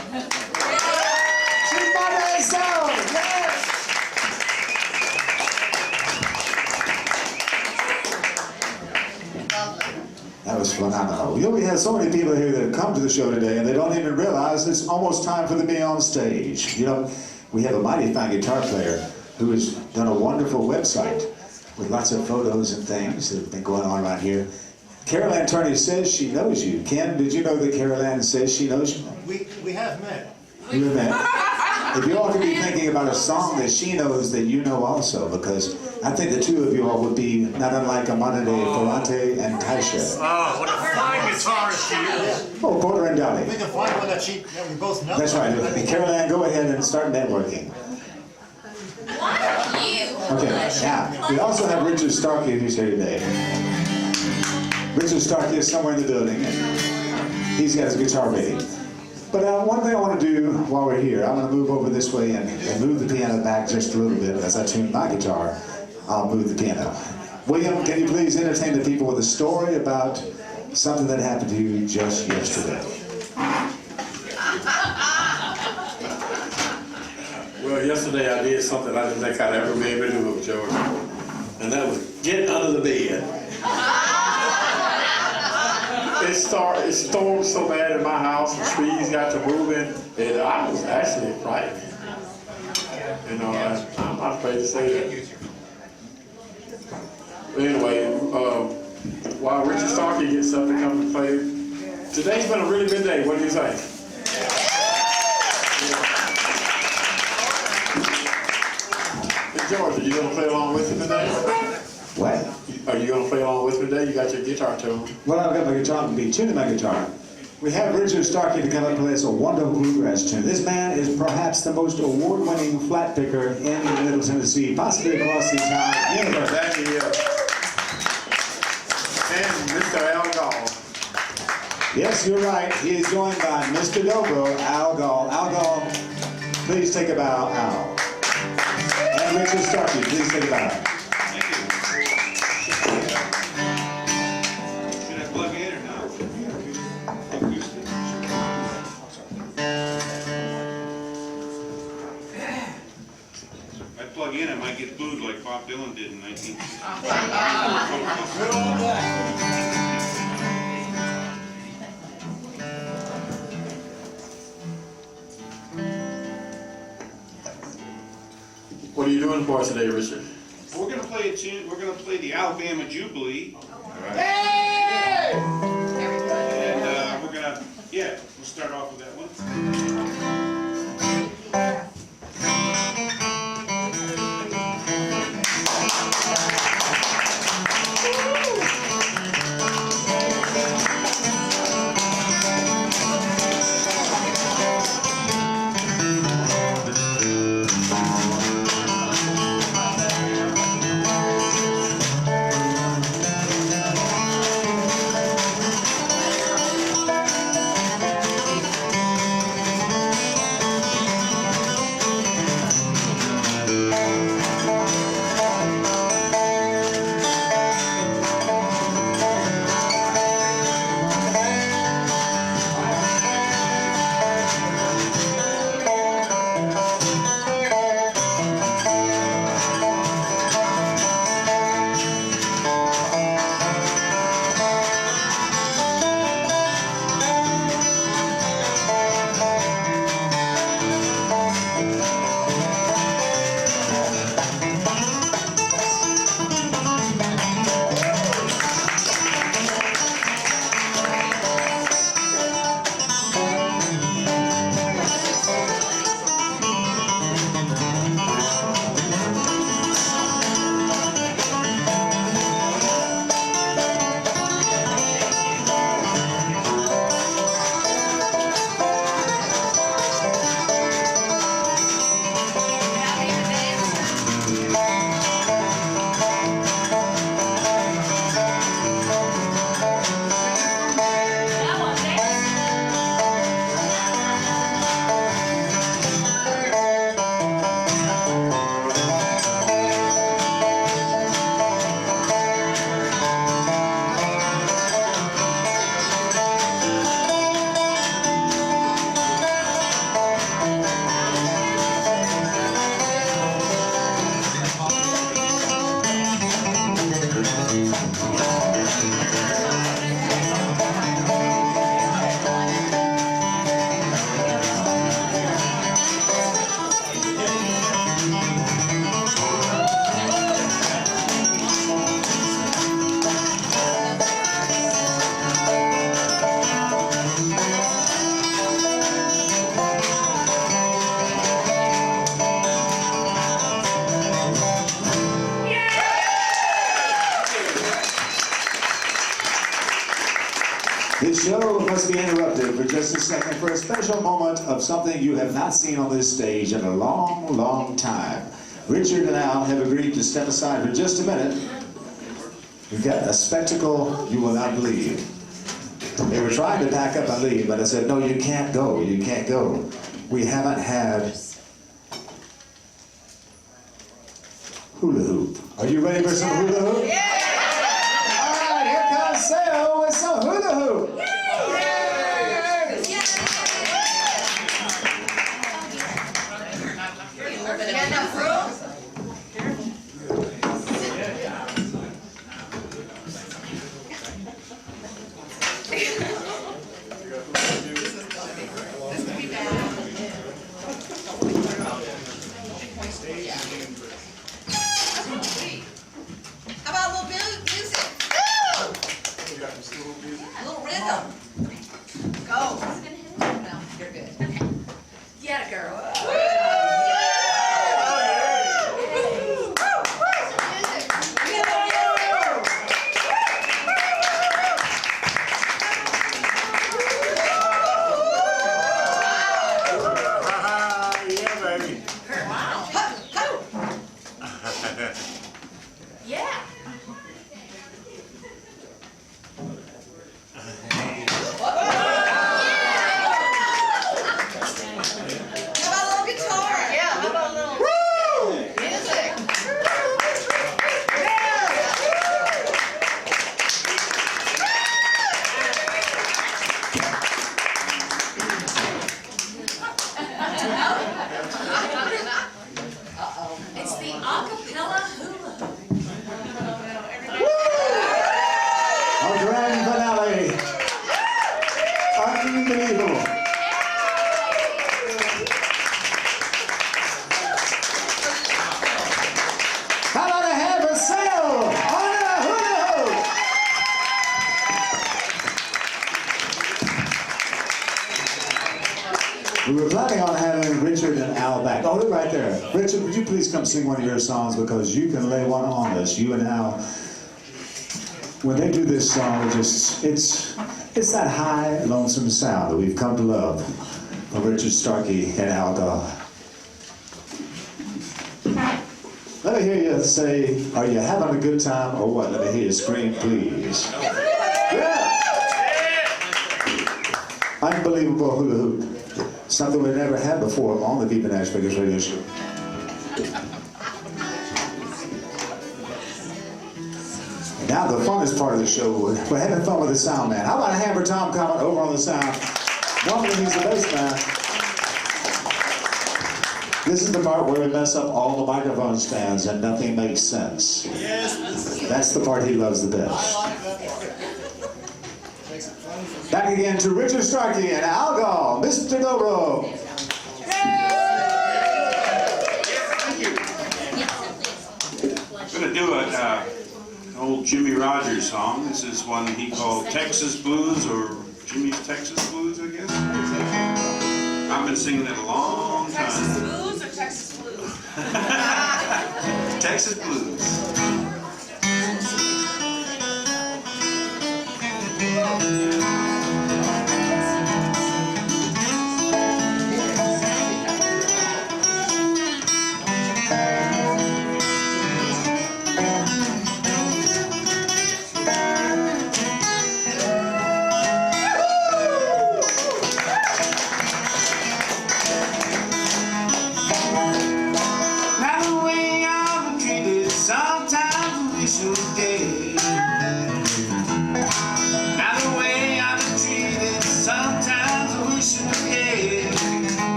She's Barbara Stone. Yes. That was phenomenal. You know, we have so many people here that have come to the show today, and they don't even realize it's almost time for them to be on stage. You know, we have a mighty fine guitar player who has done a wonderful website with lots of photos and things that have been going on around here. Carol Ann Turney says she knows you. Ken, did you know that Carol Ann says she knows you? We have met. You have met. If you all could be thinking about a song that she knows that you know also, because I think the two of you all would be not unlike Amanda de Ferrante and Taisha. Oh, what a fine guitarist she is. Oh, Porter and Dolly. We can find one that we both know. That's right. Carol Ann, go ahead and start networking. Okay, now, we also have Richard Starkey who's here today. Richard Starkey is somewhere in the building, and he's got his guitar ready. But one thing I want to do while we're here, I'm going to move over this way and move the piano back just a little bit. As I tune my guitar, I'll move the piano. William, can you please entertain the people with a story about something that happened to you just yesterday? Well, yesterday I did something I didn't think I'd ever be able to do, George. And that was get under the bed. It stormed so bad in my house, the trees got to moving, and I was actually frightened. You know, I'm not afraid to say that. But anyway, while Richard Starkey gets up to come and play, today's been a really good day. What do you think? Hey, George, are you going to play along with me today? What? Are you going to play along with me today? You got your guitar tuned. Well, I've got my guitar to be tuning my guitar. We have Richard Starkey to come up and play us a wonderful bluegrass tune. This man is perhaps the most award-winning flat picker in Middle Tennessee, possibly across the entire universe. That he is. And Mr. Al Gall. Yes, you're right. He is joined by Mr. Dobro, Al Gall. Al Gall, please take a bow, Al. And Richard Starkey, please take a bow. Plug in, I might get booed like Bob Dylan did in 1960. What are you doing for us today, Richard? We're gonna play a tune. We're gonna play the Alabama Jubilee. Hey! And we're gonna, we'll start off with that one. This show must be interrupted for just a second for a special moment of something you have not seen on this stage in a long, long time. Richard and Al have agreed to step aside for just a minute. We've got a spectacle you will not believe. They were trying to pack up and leave, but I said, no, you can't go, you can't go. We haven't had hula hoop. Are you ready for some hula hoop? Yeah! All right, here comes Sale with some hula hoop. How about a little music? A little rhythm. Go. No, you're good. Yeah, girl. Yeah, baby. Yeah. How about a little guitar? Yeah, how about a little music? Uh-oh. It's the acapella hula. Our grand finale. Unbelievable. How about a hand for Sale on a hula hoop? We were planning on having Richard and Al back. Oh, they're right there. Richard, would you please come sing one of your songs, because you can lay one on us, you and Al. When they do this song, it's that high, lonesome sound that we've come to love from Richard Starkey and Al Goff. Let me hear you say, are you having a good time or what? Let me hear you scream, please. Yeah! Unbelievable hula hoop. Something we've never had before on the Viva NashVegas radio show. Now the funnest part of the show, we're having fun with the sound man. How about a hand for Tom Common over on the sound? Normally he's the bass man. This is the part where we mess up all the microphone stands and nothing makes sense. That's the part he loves the best. Back again to Richard Starkey and Al Goff, Mr. Dobro. I'm going to do an old Jimmy Rogers song. This is one he called Texas Blues, or Jimmy's Texas Blues, I guess. I've been singing it a long time. Texas Blues or Texas Blues? Texas Blues. Now the way I've been treated sometimes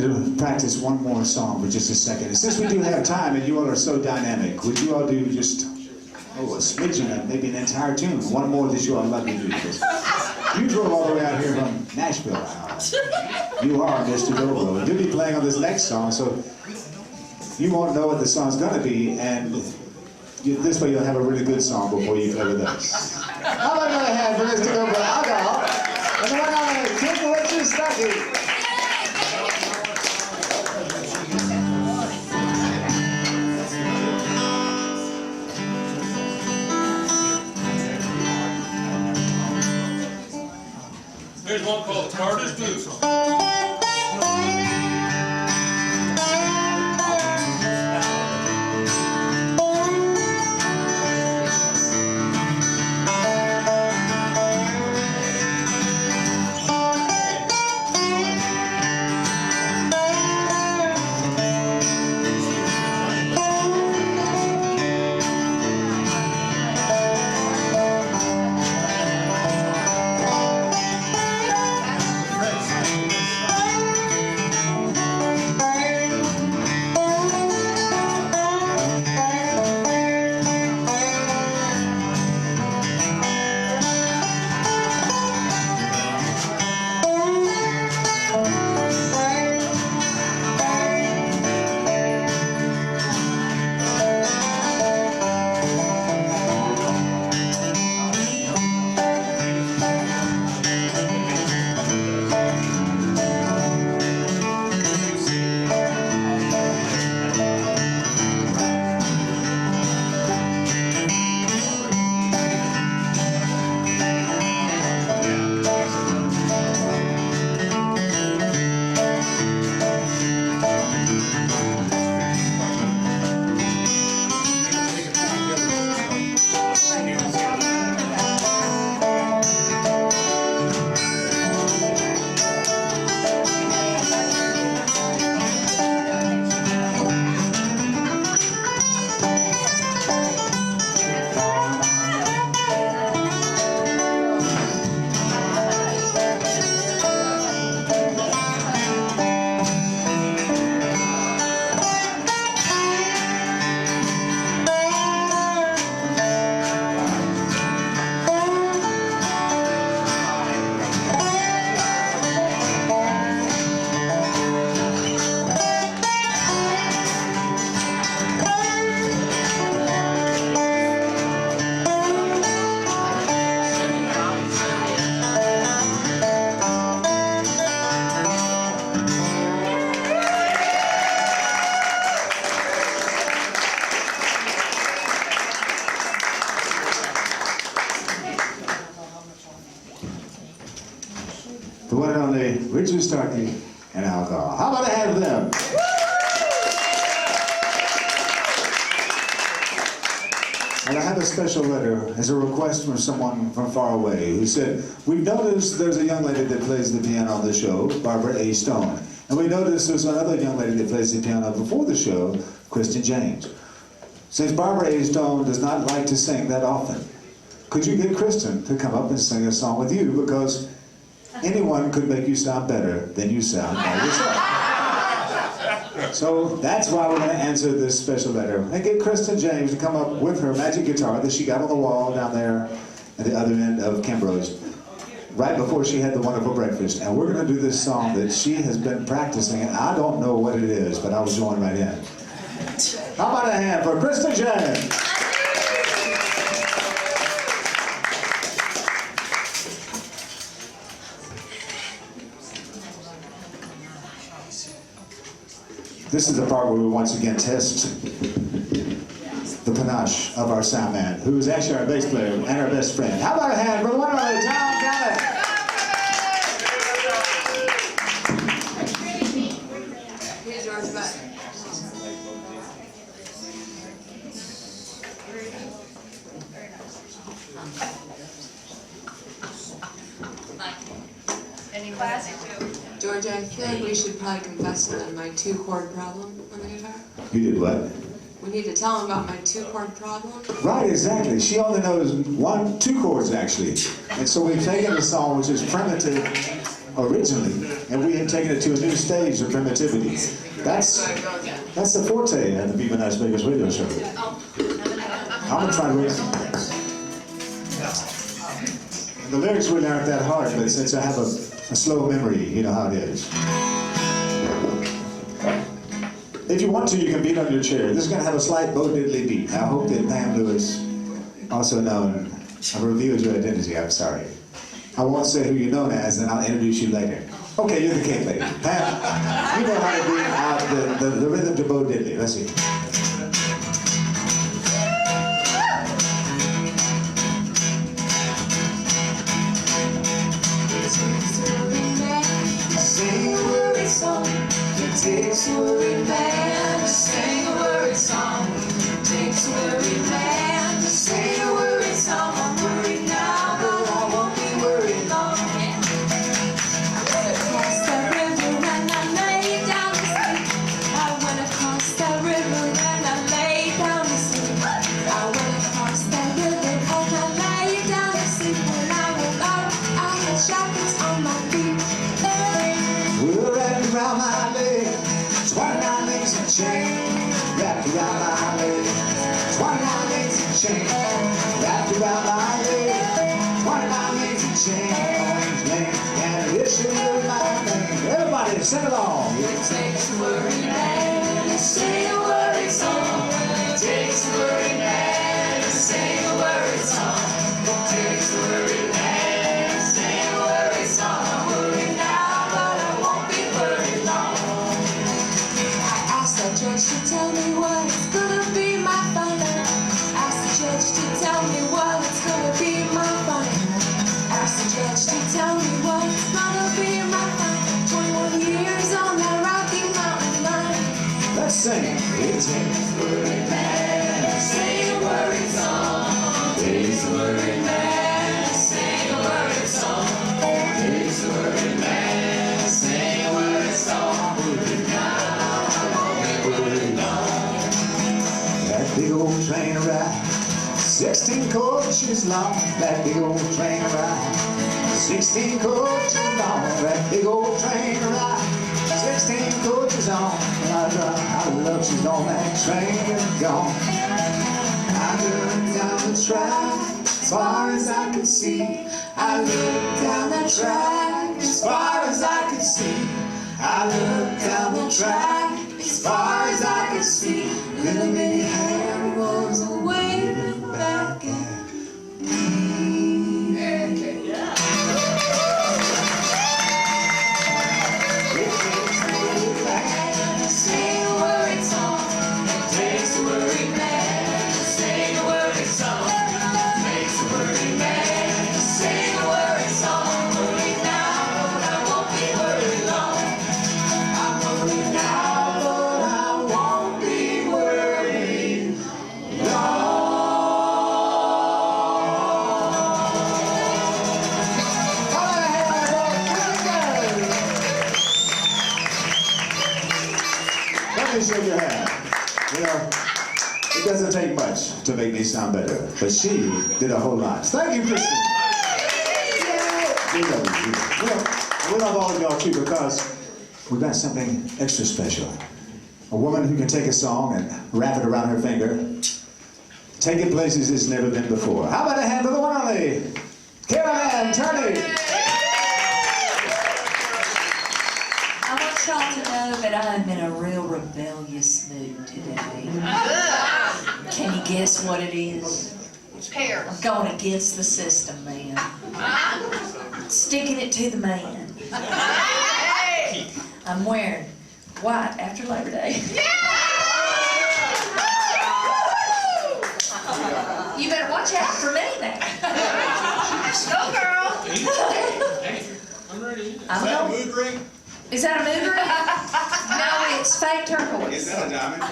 wanted to practice one more song for just a second. And since we do have time and you all are so dynamic, would you all do just, a smidgen, maybe an entire tune? One more that you all love to do. You drove all the way out here from Nashville. You are Mr. Dobro. You'll be playing on this next song, so you won't know what the song's going to be, and this way you'll have a really good song before you play with us. How about another hand for Mr. Dobro? And the one on the Kimbro Stucky. Here's one called Carter's Blues. The one and only Richard Starkey and alcohol. How about a hand for them? And I have a special letter as a request from someone from far away who said, we've noticed there's a young lady that plays the piano on the show, Barbara A. Stone. And we noticed there's another young lady that plays the piano before the show, Kristen James. Since Barbara A. Stone does not like to sing that often, could you get Kristen to come up and sing a song with you? Because anyone could make you sound better than you sound by yourself. So that's why we're going to answer this special letter and get Kristen James to come up with her magic guitar that she got on the wall down there at the other end of Kimbro's right before she had the wonderful breakfast. And we're going to do this song that she has been practicing, and I don't know what it is, but I was joined right in. How about a hand for Kristen James? This is the part where we once again test the panache of our sound man, who is actually our bass player and our best friend. How about a hand for the one and only Tom Gallup? Here's yours back. Any classy too. Georgia, I feel like we should probably confess on my two-chord problem on the guitar. You did what? We need to tell him about my two-chord problem. Right, exactly. She only knows two chords actually. And so we've taken a song which is primitive originally, and we had taken it to a new stage of primitivity. That's the forte at the Viva NashVegas radio show. I'm gonna try to read it. The lyrics really aren't that hard, but since I have a slow memory, you know how it is. If you want to, you can beat on your chair. This is going to have a slight Bo Diddley beat. I hope that Pam Lewis, also known, I've revealed your identity, I'm sorry. I won't say who you're known as, and I'll introduce you later. Okay, you're the cake lady. Pam, you know how to beat out the rhythm to Bo Diddley. Let's see. Sing a worried song, it takes a worried man to sing a worried song. It takes a worried man to sing a worried song. I'm worried now, but I won't be worried long. I went across that river and I lay down to sleep. I went across that river and I lay down to sleep. I went across that river and I lay down to sleep. When I woke up, I had shackles on my feet. Wrapped around my leg, 29 links and chain. Wrapped around my leg, 29 links and chain. Wrapped around my leg, 29 links and chain. And it should be my name. Everybody sing along. It takes a worried man to sing a worried song. It takes a worried man to sing a worried song. It takes a worried man to sing a worried song. I'm worried now, but I won't be worried long. I asked the judge to tell me what's gonna be my final. Asked the judge to tell me what's gonna be my final. Asked the judge to tell me what's gonna be my final. 21 years on that Rocky Mountain line. Let's sing. It takes a worried man to sing a worried song. It takes a worried man to sing a worried song. It takes a worried man to sing a worried song. Worried now, I won't be worried long. that big old train ride, 16 coaches long. That big old train ride, 16 coaches long. That big old train ride, 16 coaches on. I love she's on that train gone. I looked down the track as far as I could see. I looked down the track as far as I could see. I looked down the track as far as I could see. Little bitty hand was waving back at me. Yeah. Sing a worried song. It takes a worried man to sing a worried song. It takes a worried man to sing a worried song. I'm worried now, but I won't be worried long. I'm worried now, but I won't be worried long. Let me shake your hand. You know, it doesn't take much to make me sound better, but she did a whole lot. Thank you, Kristen. We love you. We love all of y'all too, because we've got something extra special. A woman who can take a song and wrap it around her finger, take it places it's never been before. How about a hand for the one and only Caroline Turney? I want y'all to know that I'm in a real rebellious mood today. Can you guess what it is? Pear. I'm going against the system, man. Sticking it to the man. I'm wearing white after Labor Day. You better watch out for me now. Go, girl. I'm ready. Is I'm that a going- mood ring? Is that a mood ring? No, it's fake turquoise. Is that a diamond?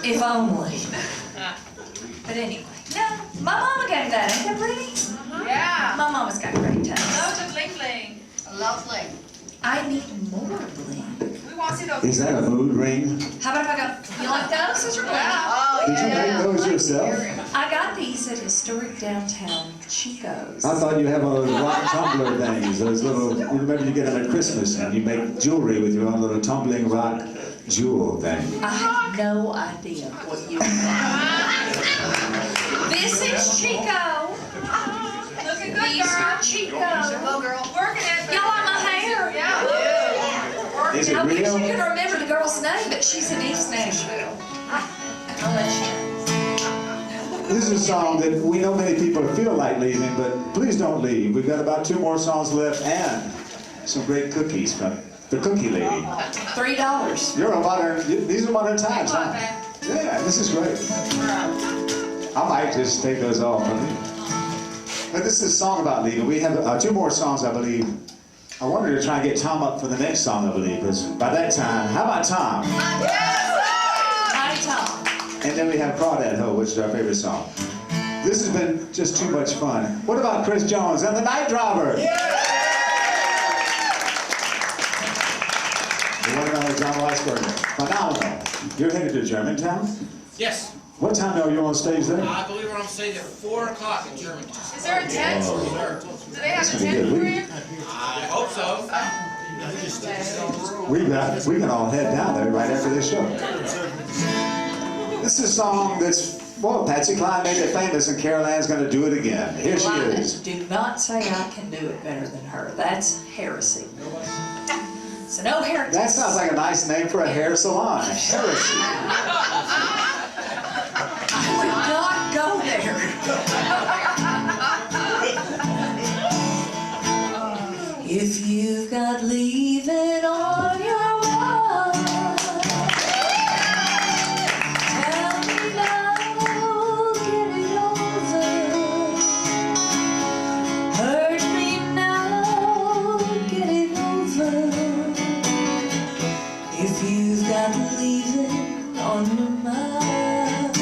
If only. But anyway, no, my mama gave that. Ain't that pretty? Yeah. My mama's got great taste. Loads of bling bling. I love bling. I need more bling. We want to see those. Is that a mood ring? How about if I go, you like those? Those are bling. Oh, Did you make those yourself? I got these at his historic downtown Chico's. I thought you had one of those rock tumbler things, those little, you remember you get them at Christmas and you make jewelry with your own little tumbling rock jewel thing. I have no idea what you mean. This is Chico. Looking good, These girl. are Chico. Go, girl. Working it. Y'all like my hair? Yeah. Is it I wish real? you could remember the girl's name, but she's in East Nashville. I'll let you know. This is a song that we know many people feel like leaving, but please don't leave. We've got about 2 more songs left and some great cookies from the cookie lady. $3. You're a modern, these are modern times, huh? Yeah, this is great. I might just take those off from you. But this is a song about leaving. We have 2 more songs, I believe. I wanted to try and get Tom up for the next song, I believe, because by that time, how about Tom? Howdy, Tom. And then we have Crawdad Ho, which is our favorite song. This has been just too much fun. What about Chris Jones and the Night Driver? The one and only John Weisberger. Phenomenal. You're headed to Germantown? Yes. What time are you on stage there? I believe we're on stage at 4 o'clock in Germany. Is there a tent? Sure. Do they have That's a gonna be tent good. for you? I hope so. We can all head down there right after this show. This is a song that's, well, Patsy Cline made it famous and Carol Ann's going to do it again. Here she is. Do not say I can do it better than her. That's heresy. So no heresy. That sounds like a nice name for a hair salon. Heresy. I would not go there. If you've got leaving on your mind, tell me now, get it over. Hurt me now, get it over. If you've got leaving on your mind,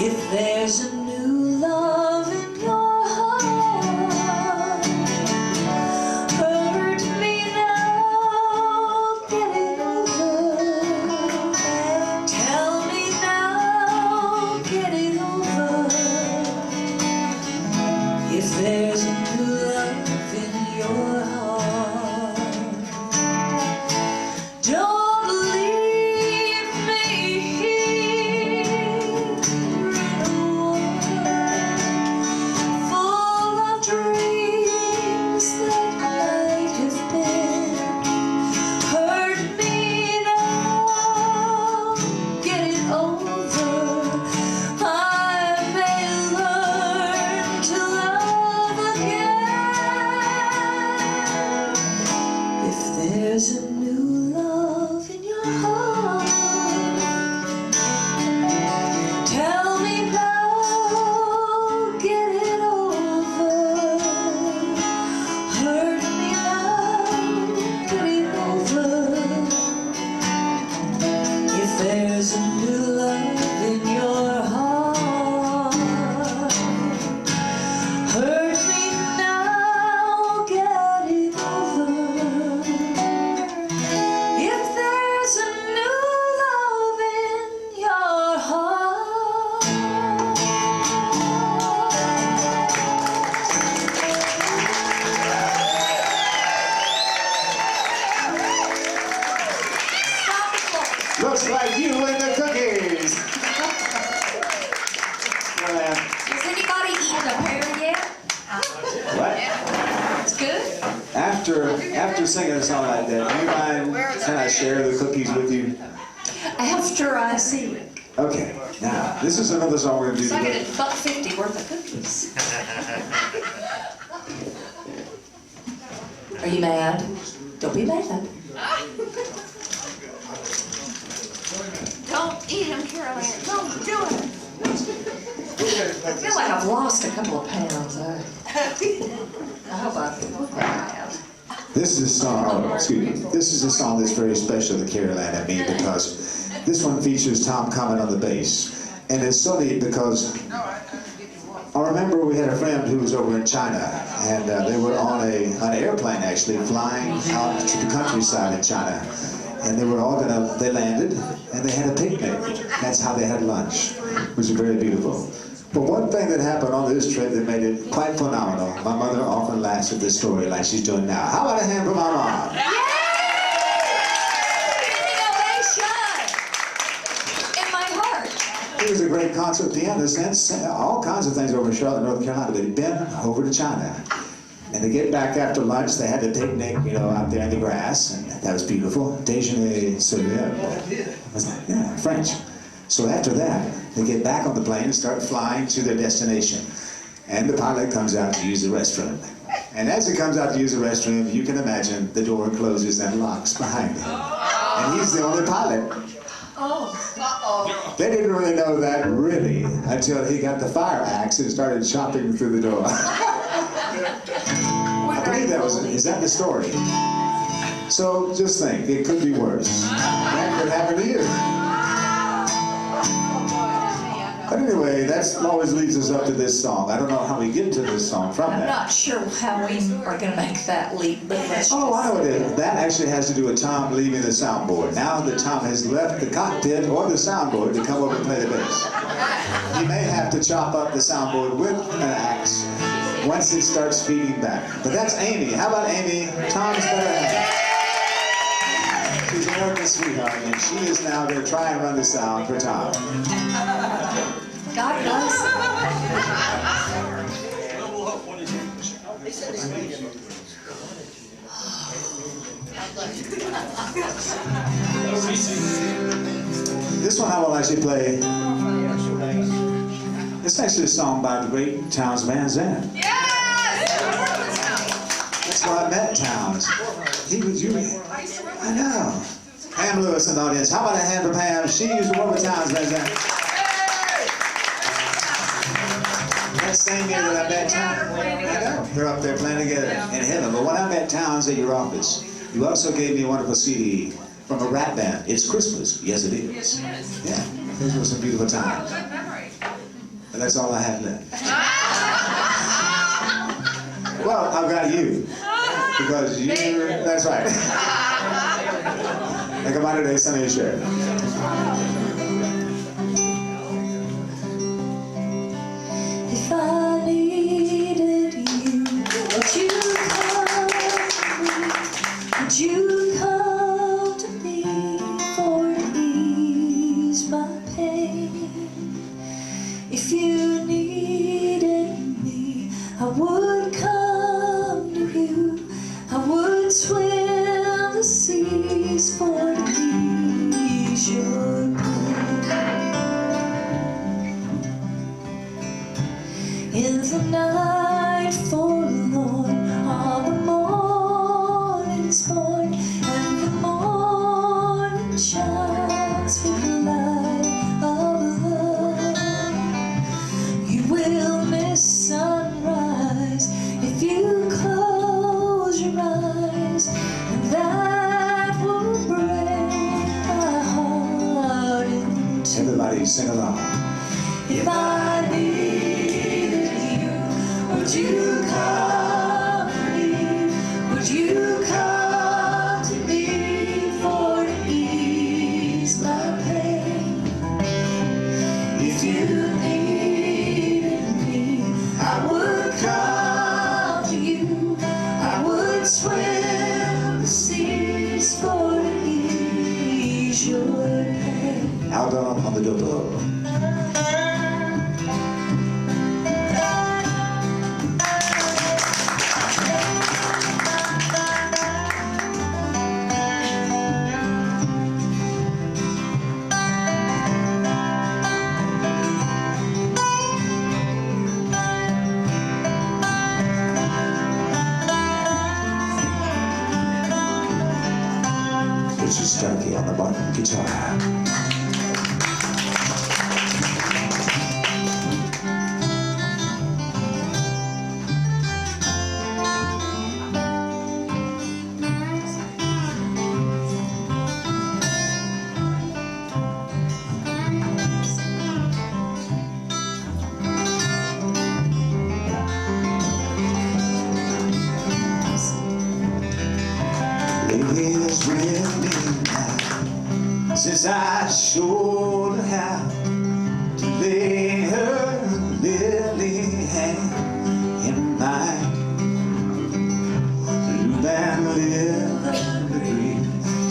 if there's a new love in your heart, hurt me now, get it over. Tell me now, get it over. If there's a new love in your heart, don't leave me here in a world full of dreams that might have been. Hurt me now, get it over. I may learn to love again. If there's a new love in your heart, tell me now, get it over. Hurt me now, get it over. If there's a new love in your heart, hurt me now, get it over. If there's a new love in your heart. Looks like you and the cookies. Carol Ann, Has anybody eaten a pear yet? what? It's good. After singing a song like that, do you mind, can I share the cookies with you? After I sing. Okay, now, this is another song we're going to do So I get today. $1.50 worth of cookies. Are you mad? Don't be mad. Don't eat him, Carol Ann. Don't do it. I feel like I've lost a couple of pounds. I hope I have. This is a song, excuse me, this is a song that's very special to Carol Ann and me because this one features Tom Comment on the bass. And it's so neat because I remember we had a friend who was over in China and they were on an airplane actually flying out to the countryside in China. And they were all they landed and they had a picnic. That's how they had lunch, which is very beautiful. But one thing that happened on this trip that made it quite phenomenal, my mother often laughs at this story like she's doing now. How about a hand for my mom? In my heart. He was a great concert pianist and sang all kinds of things over in Charlotte, North Carolina, but he'd been over to China. And to get back after lunch, they had a picnic, you know, out there in the grass, and that was beautiful. Déjeuner célèbre. Yeah, French. So after that, they get back on the plane and start flying to their destination. And the pilot comes out to use the restroom. And as he comes out to use the restroom, you can imagine the door closes and locks behind him. And he's the only pilot. They didn't really know that really until he got the fire axe and started chopping through the door. I believe that was, is that the story? So just think, it could be worse. That could happen to you. But anyway, that always leads us up to this song. I don't know how we get to this song from I'm that. not sure how we are going to make that leap, but let's Oh, I know what it is. That actually has to do with Tom leaving the soundboard. Now that Tom has left the cockpit or the soundboard to come over and play the bass. He may have to chop up the soundboard with an axe once it starts feeding back. But that's Amy. How about Amy? Tom's better half. She's America's sweetheart, and she is now going to try and run the sound for Tom. God bless. This one I will actually play. It's actually a song by the great Townes Van Zandt. That's why I met Townes. He was you. I know. Pam Lewis in the audience. How about a hand for Pam? She used to work with Townes Van Zandt. That same year that I met Townes, I know, they're up there playing together in heaven. But when I met Townes at your office, you also gave me a wonderful CD from a rap band. It's Christmas. Yes, it is. Yeah, those were some beautiful times. And that's all I have left. Well, I've got you. Because you're, that's right. Like a modern day Sonny and Cher. If I needed you, would you come to me for to ease my pain? If you needed me, I would come to you. I would swim the seas for to ease your in the night forlorn, on the morning's born, and the morning shines with the light of love. You will miss sunrise if you close your eyes, and that will break my heart into. Everybody sing along. If I needed you, would you come to me? Would you come to me for to ease my pain? If you needed me, I would come to you. I would swim the seas for to ease your pain. Album on the double. Richard Starkey on the bottom guitar. Ladies with me now, since I showed her how to lay her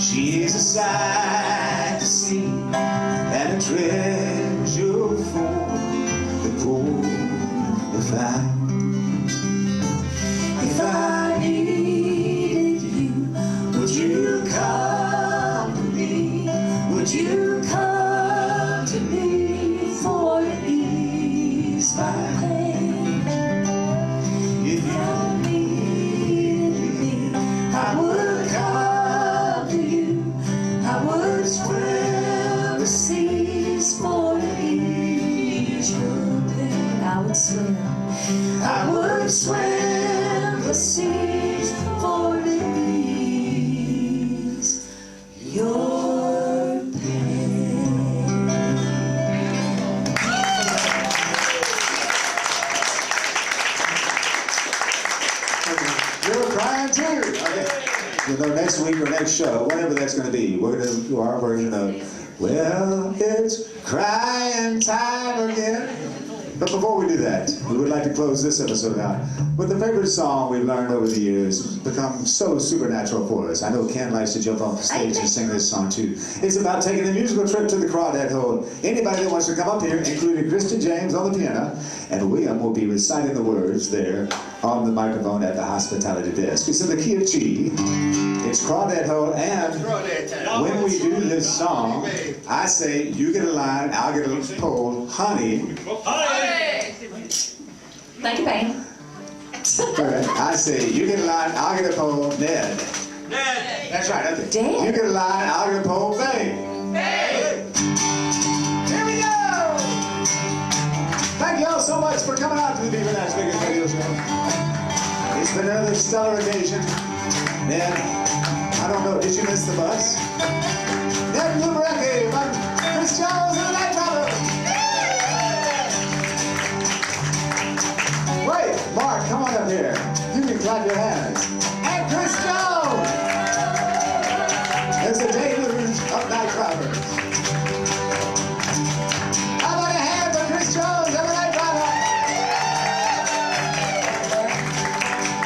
She's a sight to see and a treasure for the poor to find. If I needed you, would you come to me? Would you come to me for to ease my pain? If you needed me, I would come to you. I would swim the seas for to ease your pain. I would swim. I would swim the seas for to ease your pain. You're crying too. Okay. You know, next week or next show, whatever that's going to be, we're going to do our version of, well, it's crying time again. But before we do that, we would like to close this episode out with a favorite song we've learned over the years. It's become so supernatural for us. I know Ken likes to jump off the stage and sing this song too. It's about taking a musical trip to the Crawdad Hole. Anybody that wants to come up here, including Kristen James on the piano, and William will be reciting the words there on the microphone at the hospitality desk. It's in the key of G. It's Crawdad Hole, and when we do this song, I say, you get a line, I'll get a pole, honey. Thank you, Payne. Okay. I say, you get a line, I'll get a pole, Ned. Ned. That's right, okay. Dad? You get a line, I'll get a pole, Faye. Hey. Here we go! Thank you all so much for coming out to the Viva NashVegas radio show. It's been another stellar occasion. Ned, I don't know, did you miss the bus? Ned Bluegrass, Chris Jones, and the Night Driver. Wait, Mark, come on up here. You can clap your hands. And Chris Jones! There's the Dailers of Night Drivers. How about a hand for Chris Jones and the Night Driver?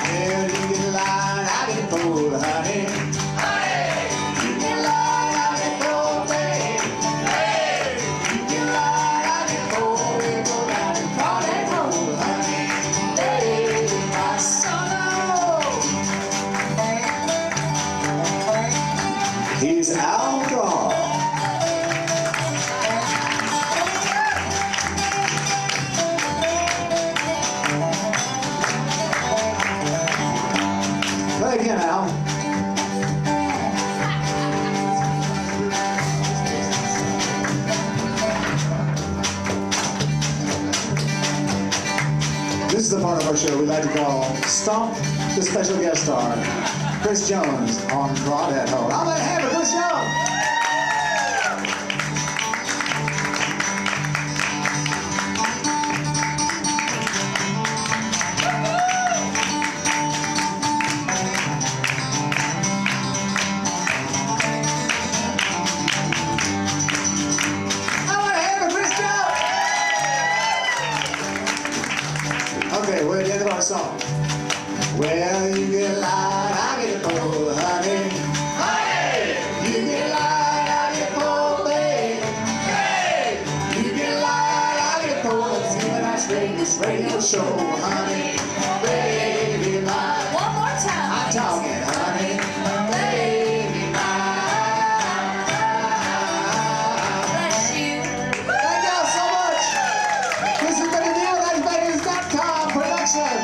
Well, you get a line, I get a pole, honey. You get a line, I get a pole, babe. You get a line, I get a pole, we go down and crawl that hole, honey. Baby, my son. He's outdoor. Play again, Al. This is the part of our show we like to call Stomp the Special Guest Star, Chris Jones on Crawdad Hole. I'm going to have it, Chris Jones! Okay, we're at the end of our song. Well, you get a line, I get a pole, honey. Honey! You get a line, I get a pole, babe. Babe! You get a line, I get a pole. Let's see when I string this radio show, honey. Baby mine. One more time. I'm talking, honey. Baby mine. Bless you. Thank y'all so much. This has been a NashVegas.com production.